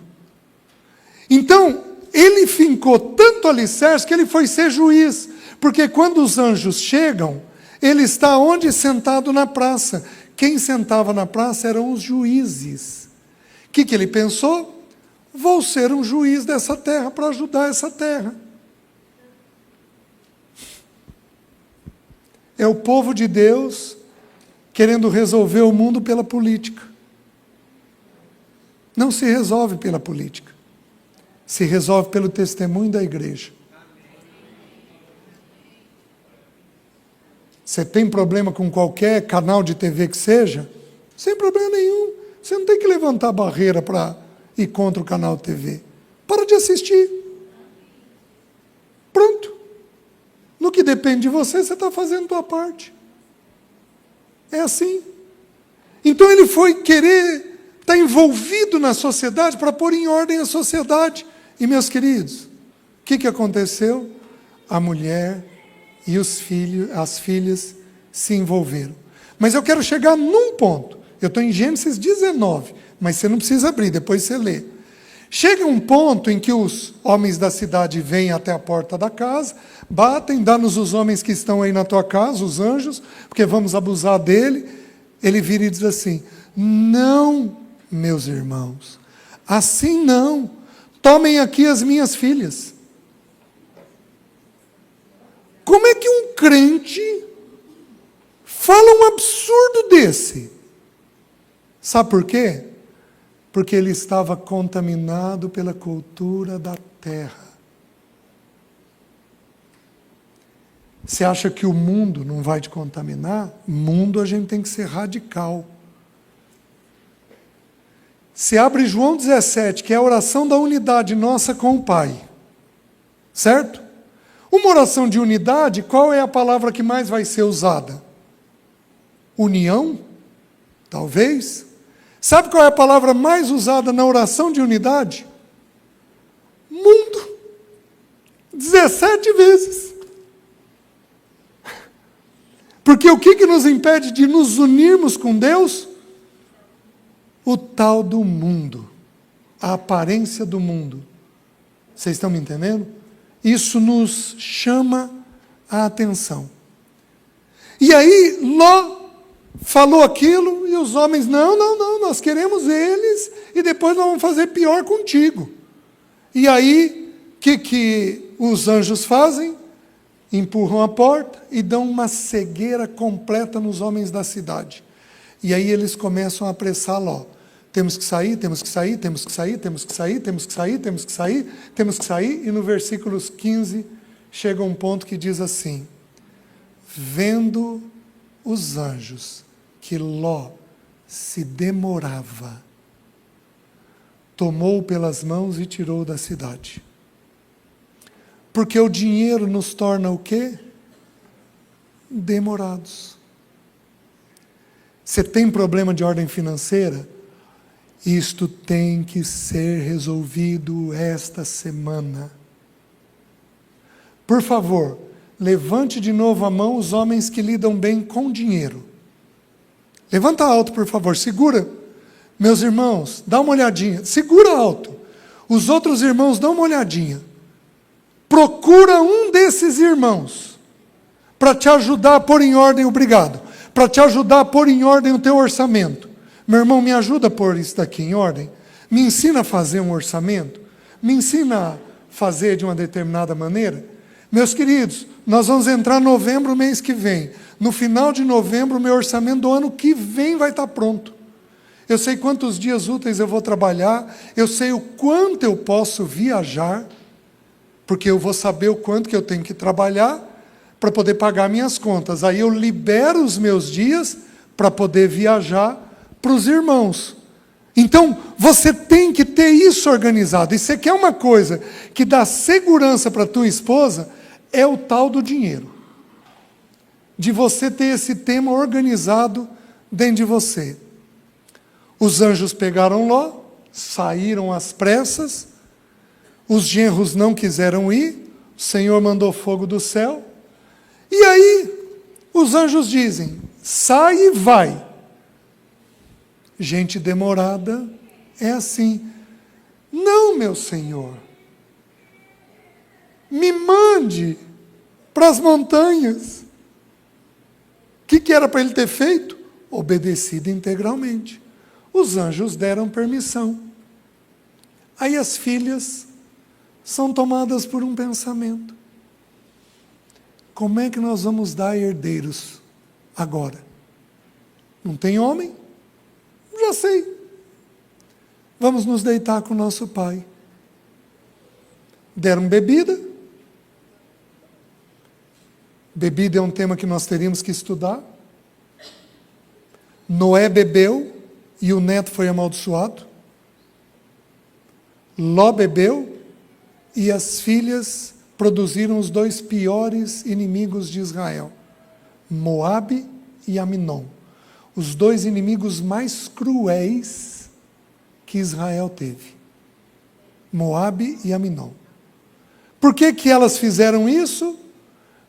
Então, ele fincou tanto alicerce que ele foi ser juiz. Porque quando os anjos chegam, ele está onde? Sentado na praça. Quem sentava na praça eram os juízes. O que ele pensou? Vou ser um juiz dessa terra para ajudar essa terra. É o povo de Deus querendo resolver o mundo pela política. Não se resolve pela política. Se resolve pelo testemunho da igreja. Você tem problema com qualquer canal de TV que seja? sem problema nenhum. Você não tem que levantar barreira para ir contra o canal TV. Para de assistir. Pronto. No que depende de você, você está fazendo a tua parte. É assim. Então ele foi querer estar envolvido na sociedade para pôr em ordem a sociedade. E, meus queridos, o que aconteceu? A mulher e os filhos, as filhas se envolveram. Mas eu quero chegar num ponto. Eu estou em Gênesis 19, mas você não precisa abrir, depois você lê. Chega um ponto em que os homens da cidade vêm até a porta da casa, batem, dá-nos os homens que estão aí na tua casa, os anjos, porque vamos abusar dele. Ele vira e diz assim: não, meus irmãos, assim não, tomem aqui as minhas filhas. Como é que um crente fala um absurdo desse? Sabe por quê? Porque ele estava contaminado pela cultura da terra. Você acha que o mundo não vai te contaminar? Mundo a gente tem que ser radical. Se abre João 17, que é a oração da unidade nossa com o Pai. Certo? Uma oração de unidade, qual é a palavra que mais vai ser usada? União? Talvez. Sabe qual é a palavra mais usada na oração de unidade? Mundo. 17 vezes. Porque o que nos impede de nos unirmos com Deus? O tal do mundo. A aparência do mundo. Vocês estão me entendendo? Isso nos chama a atenção. E aí, Ló falou aquilo e os homens, não, nós queremos eles e depois nós vamos fazer pior contigo. E aí, o que os anjos fazem? Empurram a porta e dão uma cegueira completa nos homens da cidade. E aí eles começam a apressar Ló. Temos que sair, temos que sair, temos que sair, temos que sair, temos que sair, temos que sair, temos que sair. E no versículos 15 chega um ponto que diz assim: vendo os anjos que Ló se demorava, tomou pelas mãos e tirou da cidade. Porque o dinheiro nos torna o quê? Demorados. Você tem problema de ordem financeira? Isto tem que ser resolvido esta semana. Por favor, levante de novo a mão os homens que lidam bem com dinheiro. Levanta alto, por favor, segura. Meus irmãos, dá uma olhadinha, segura alto. Os outros irmãos, dão uma olhadinha. Procura um desses irmãos para te ajudar a pôr em ordem, obrigado, para te ajudar a pôr em ordem o teu orçamento. Meu irmão, me ajuda a pôr isso daqui em ordem. Me ensina a fazer um orçamento. Me ensina a fazer de uma determinada maneira. Meus queridos, nós vamos entrar em novembro, mês que vem. No final de novembro, o meu orçamento do ano que vem vai estar pronto. Eu sei quantos dias úteis eu vou trabalhar. Eu sei o quanto eu posso viajar. Porque eu vou saber o quanto que eu tenho que trabalhar para poder pagar minhas contas. Aí eu libero os meus dias para poder viajar para os irmãos. Então, você tem que ter isso organizado. E você quer uma coisa que dá segurança para a tua esposa, é o tal do dinheiro. De você ter esse tema organizado dentro de você. Os anjos pegaram Ló, saíram às pressas, os genros não quiseram ir, o Senhor mandou fogo do céu, e aí os anjos dizem, sai e vai. Gente demorada é assim. Não, meu Senhor. Me mande para as montanhas. O que era para ele ter feito? Obedecido integralmente. Os anjos deram permissão. Aí as filhas são tomadas por um pensamento. Como é que nós vamos dar herdeiros agora? Não tem homem? Já sei. Vamos nos deitar com o nosso pai. Deram bebida. Bebida é um tema que nós teríamos que estudar. Noé bebeu e o neto foi amaldiçoado. Ló bebeu e as filhas produziram os dois piores inimigos de Israel, Moabe e Aminon. Os dois inimigos mais cruéis que Israel teve. Moabe e Aminon. Por que que elas fizeram isso?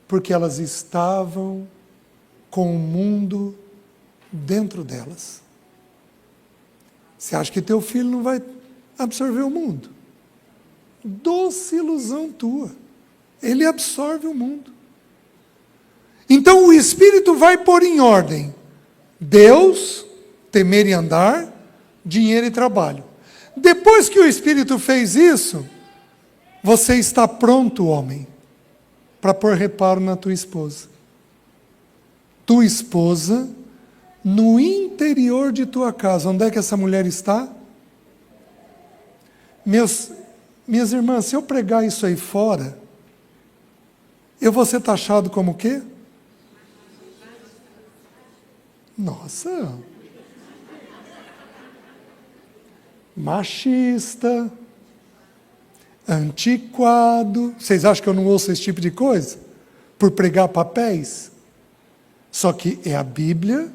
Porque elas estavam com o mundo dentro delas. Você acha que teu filho não vai absorver o mundo? Doce ilusão tua. Ele absorve o mundo. Então o Espírito vai pôr em ordem Deus, temer e andar, dinheiro e trabalho. Depois que o Espírito fez isso, você está pronto, homem, para pôr reparo na tua esposa. Tua esposa, no interior de tua casa, onde é que essa mulher está? Minhas irmãs, se eu pregar isso aí fora, eu vou ser taxado como o quê? Nossa! Machista, antiquado. Vocês acham que eu não ouço esse tipo de coisa? Por pregar papéis? Só que é a Bíblia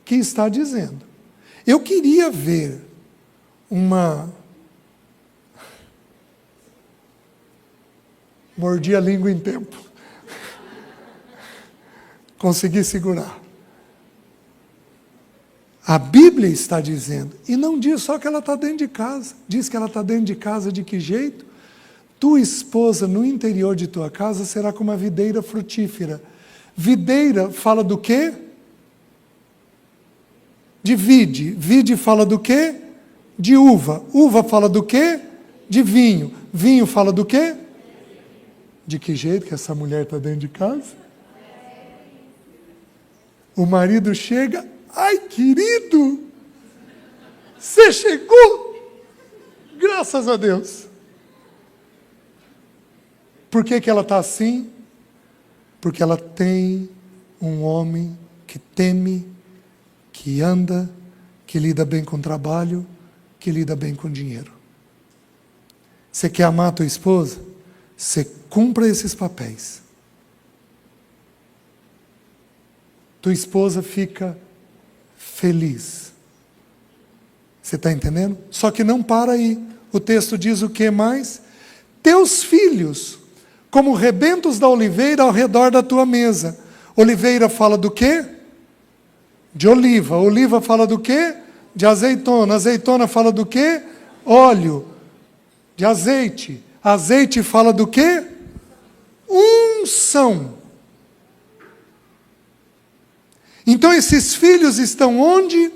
que está dizendo. Eu queria ver mordi a língua em tempo. Consegui segurar. A Bíblia está dizendo, e não diz só que ela está dentro de casa, diz que ela está dentro de casa de que jeito? Tua esposa no interior de tua casa será como uma videira frutífera. Videira fala do quê? De vide. Vide fala do quê? De uva. Uva fala do quê? De vinho. Vinho fala do quê? De que jeito que essa mulher está dentro de casa? O marido chega, ai querido, você chegou, graças a Deus. Por que que ela está assim? Porque ela tem um homem que teme, que anda, que lida bem com o trabalho, que lida bem com o dinheiro. Você quer amar a tua esposa? Você cumpra esses papéis. Tua esposa fica feliz. Você está entendendo? Só que não para aí. O texto diz o que mais? Teus filhos, como rebentos da oliveira ao redor da tua mesa. Oliveira fala do quê? De oliva. Oliva fala do quê? De azeitona. Azeitona fala do quê? Óleo. De azeite. Azeite fala do quê? Unção. Então esses filhos estão onde?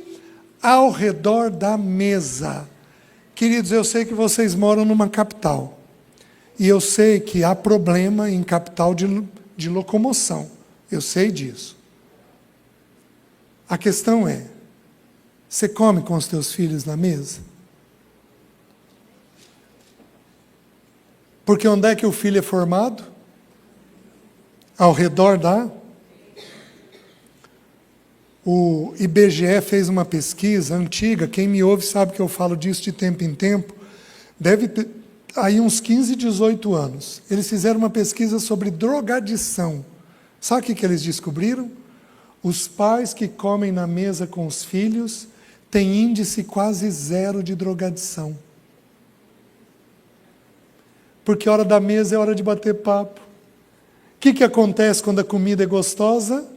Ao redor da mesa. Queridos, eu sei que vocês moram numa capital. E eu sei que há problema em capital de locomoção. Eu sei disso. A questão é, você come com os teus filhos na mesa? Porque onde é que o filho é formado? Ao redor da... O IBGE fez uma pesquisa antiga, quem me ouve sabe que eu falo disso de tempo em tempo, deve ter aí uns 15, 18 anos. Eles fizeram uma pesquisa sobre drogadição. Sabe o que eles descobriram? Os pais que comem na mesa com os filhos têm índice quase zero de drogadição. Porque a hora da mesa é hora de bater papo. O que acontece quando a comida é gostosa?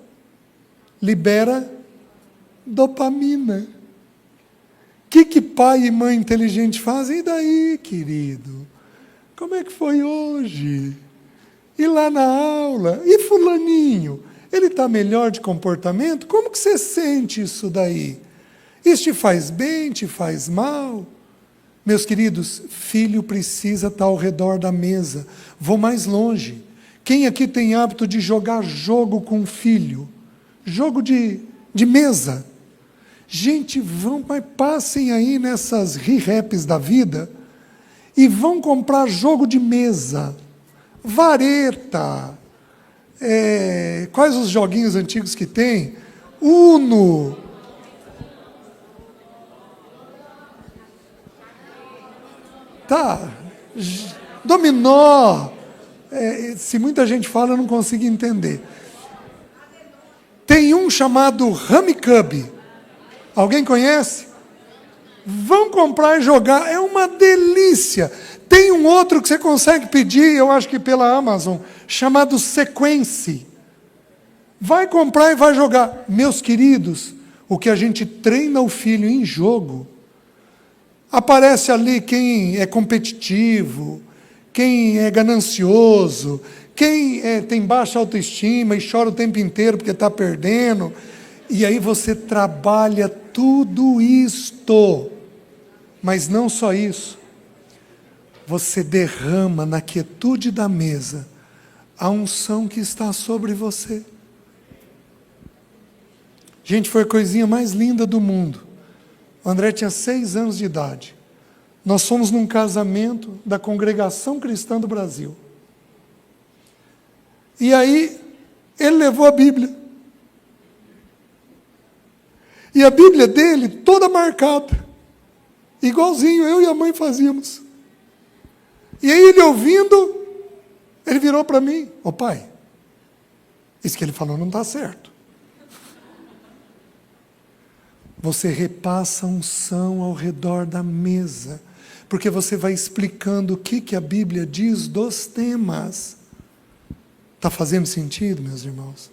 Libera dopamina. O que pai e mãe inteligente fazem? E daí, querido? Como é que foi hoje? E lá na aula? E fulaninho? Ele está melhor de comportamento? Como que você sente isso daí? Isso te faz bem, te faz mal? Meus queridos, filho precisa estar ao redor da mesa. Vou mais longe. Quem aqui tem hábito de jogar jogo com filho? Jogo de mesa. Gente, mas passem aí nessas re-raps da vida e vão comprar jogo de mesa. Vareta. Quais os joguinhos antigos que tem? Uno. Tá. Dominó. Se muita gente fala, eu não consigo entender. Tem um chamado Rummikub. Alguém conhece? Vão comprar e jogar. É uma delícia. Tem um outro que você consegue pedir, eu acho que pela Amazon, chamado Sequence. Vai comprar e vai jogar. Meus queridos, o que a gente treina o filho em jogo, aparece ali quem é competitivo, quem é ganancioso, quem tem baixa autoestima e chora o tempo inteiro porque está perdendo. E aí você trabalha tudo isto. Mas não só isso. Você derrama na quietude da mesa a unção que está sobre você. Gente, foi a coisinha mais linda do mundo. O André tinha 6 anos de idade. Nós fomos num casamento da Congregação Cristã do Brasil. E aí, ele levou a Bíblia. E a Bíblia dele toda marcada. Igualzinho eu e a mãe fazíamos. E aí ele ouvindo, ele virou para mim: ô pai, isso que ele falou não está certo. Você repassa unção ao redor da mesa, porque você vai explicando o que a Bíblia diz dos temas. Está fazendo sentido, meus irmãos?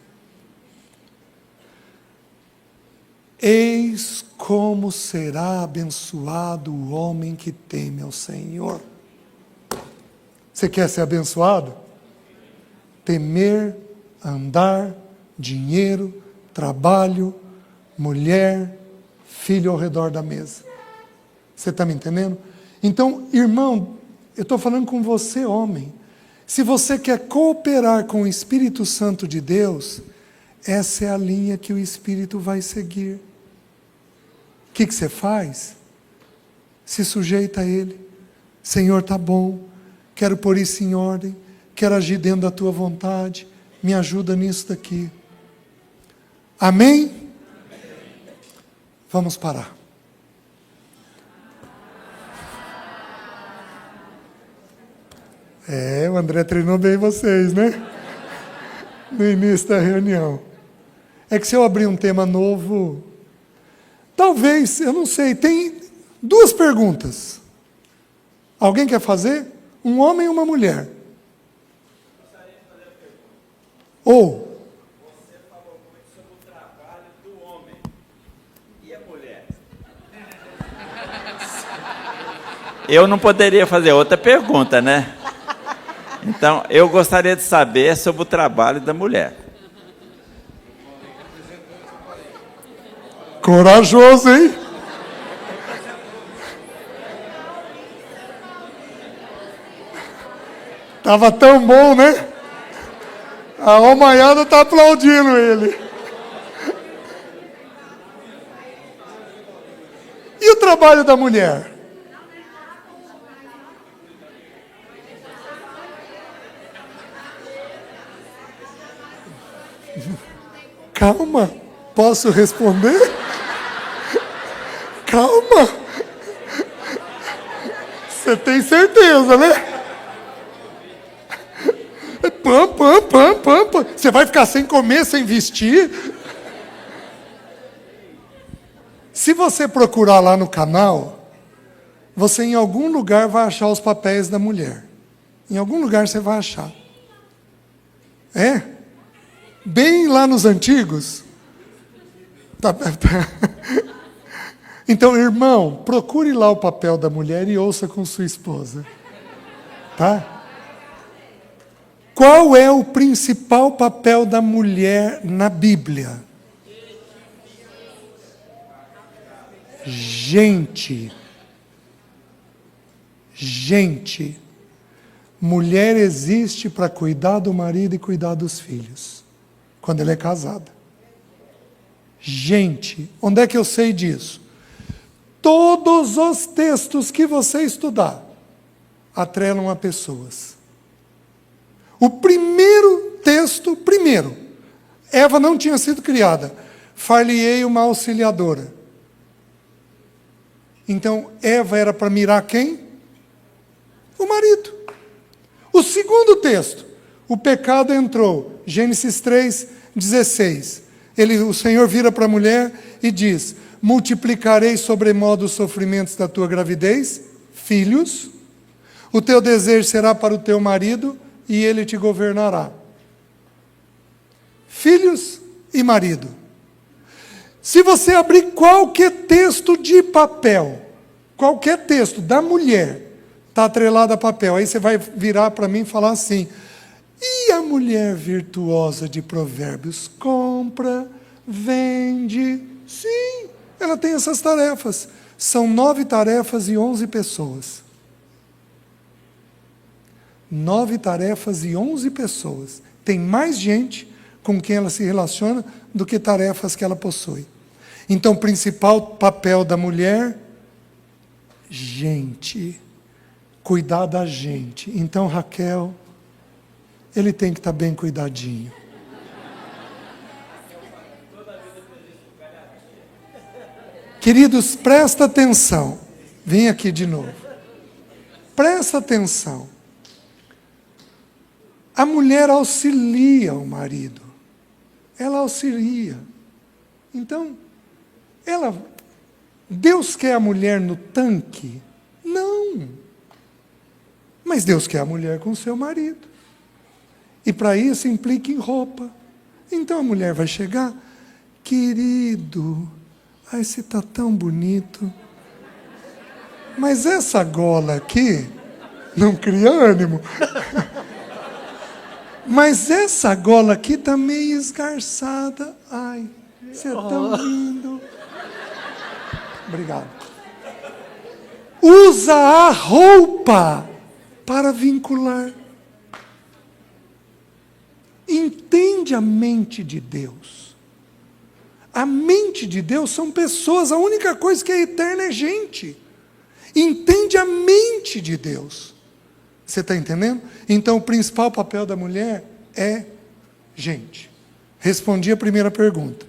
Eis como será abençoado o homem que teme ao Senhor. Você quer ser abençoado? Temer, andar, dinheiro, trabalho, mulher, filho ao redor da mesa. Você está me entendendo? Então, irmão, eu estou falando com você, homem. Se você quer cooperar com o Espírito Santo de Deus, essa é a linha que o Espírito vai seguir. O que você faz? Se sujeita a Ele. Senhor, tá bom, quero pôr isso em ordem, quero agir dentro da Tua vontade, me ajuda nisso daqui. Amém? Vamos parar. O André treinou bem vocês, né? No início da reunião. É que se eu abrir um tema novo, talvez, eu não sei, tem 2 perguntas. Alguém quer fazer? Um homem e uma mulher. Ou, você falou muito sobre o trabalho do homem e a mulher. Eu não poderia fazer outra pergunta, né? Então, eu gostaria de saber sobre o trabalho da mulher. corajoso, hein? Tava tão bom, né? A almaiada está aplaudindo ele. E o trabalho da mulher? Calma, posso responder? Calma. Você tem certeza, né? Pam. Você vai ficar sem comer, sem vestir? Se você procurar lá no canal, você em algum lugar vai achar os papéis da mulher. Em algum lugar você vai achar. É? Bem lá nos antigos. Tá. Então, irmão, procure lá o papel da mulher e ouça com sua esposa. Tá? Qual é o principal papel da mulher na Bíblia? Gente. Mulher existe para cuidar do marido e cuidar dos filhos, quando ela é casada. Gente, onde é que eu sei disso? Todos os textos que você estudar atrelam a pessoas. O primeiro texto, Eva não tinha sido criada. Far-lhe-ei uma auxiliadora. Então, Eva era para mirar quem? O marido. O segundo texto, o pecado entrou, Gênesis 3:16. O Senhor vira para a mulher e diz: multiplicarei sobremodo os sofrimentos da tua gravidez, filhos, o teu desejo será para o teu marido e ele te governará. Filhos e marido. Se você abrir qualquer texto de papel, qualquer texto da mulher, está atrelado a papel, aí você vai virar para mim e falar assim: e a mulher virtuosa de Provérbios? Compra, vende. Sim, ela tem essas tarefas. São 9 tarefas e 11 pessoas. 9 tarefas e 11 pessoas. Tem mais gente com quem ela se relaciona do que tarefas que ela possui. Então, o principal papel da mulher, gente, cuidar da gente. Então, Raquel, ele tem que estar bem cuidadinho. Queridos, presta atenção. Vem aqui de novo. Presta atenção. A mulher auxilia o marido. Ela auxilia. Então, Deus quer a mulher no tanque? Não. Mas Deus quer a mulher com o seu marido. E para isso implica em roupa. Então a mulher vai chegar: querido, ai, você está tão bonito. Mas essa gola aqui não cria ânimo. Mas essa gola aqui está meio esgarçada. Ai, você é tão lindo. Obrigado. Usa a roupa para vincular. Entende a mente de Deus. A mente de Deus são pessoas, a única coisa que é eterna é gente. Entende a mente de Deus. Você está entendendo? Então, o principal papel da mulher é gente. Respondi a primeira pergunta.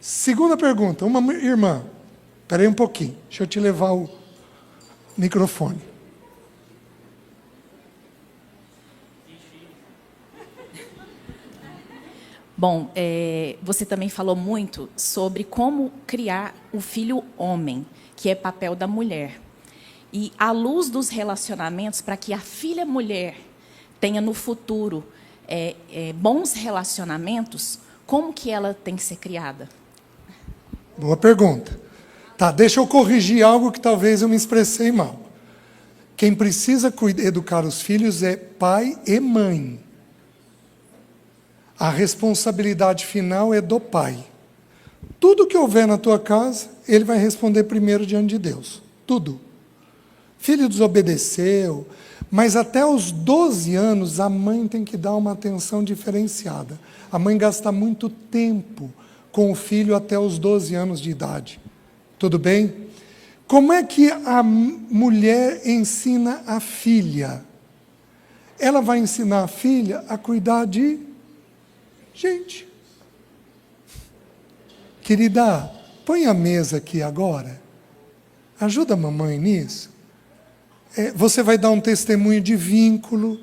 Segunda pergunta, uma irmã. Espera aí um pouquinho, deixa eu te levar o microfone. Bom, você também falou muito sobre como criar o filho homem, que é papel da mulher. E à luz dos relacionamentos, para que a filha mulher tenha no futuro bons relacionamentos, como que ela tem que ser criada? Boa pergunta. Tá, deixa eu corrigir algo que talvez eu me expressei mal. Quem precisa educar os filhos é pai e mãe. A responsabilidade final é do pai. Tudo que houver na tua casa, ele vai responder primeiro diante de Deus. Tudo. Filho desobedeceu, mas até os 12 anos a mãe tem que dar uma atenção diferenciada. A mãe gasta muito tempo com o filho até os 12 anos de idade. Tudo bem? Como é que a mulher ensina a filha? Ela vai ensinar a filha a cuidar de gente. Querida, põe a mesa aqui agora. Ajuda a mamãe nisso. Você vai dar um testemunho de vínculo,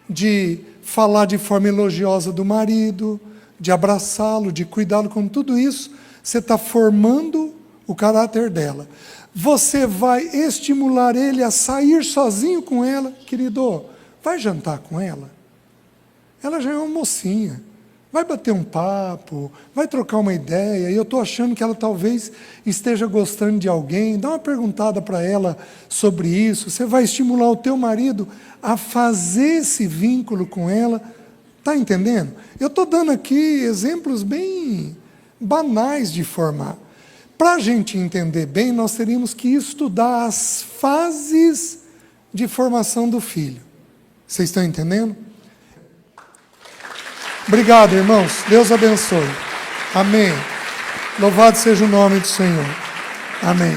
de falar de forma elogiosa do marido, de abraçá-lo, de cuidá-lo, com tudo isso, você está formando o caráter dela. Você vai estimular ele a sair sozinho com ela. Querido, vai jantar com ela. Ela já é uma mocinha. Vai bater um papo, vai trocar uma ideia, e eu estou achando que ela talvez esteja gostando de alguém. Dá uma perguntada para ela sobre isso. Você vai estimular o teu marido a fazer esse vínculo com ela. Está entendendo? Eu estou dando aqui exemplos bem banais de formar. Para a gente entender bem, nós teríamos que estudar as fases de formação do filho. Vocês estão entendendo? Obrigado, irmãos. Deus abençoe. Amém. Louvado seja o nome do Senhor. Amém.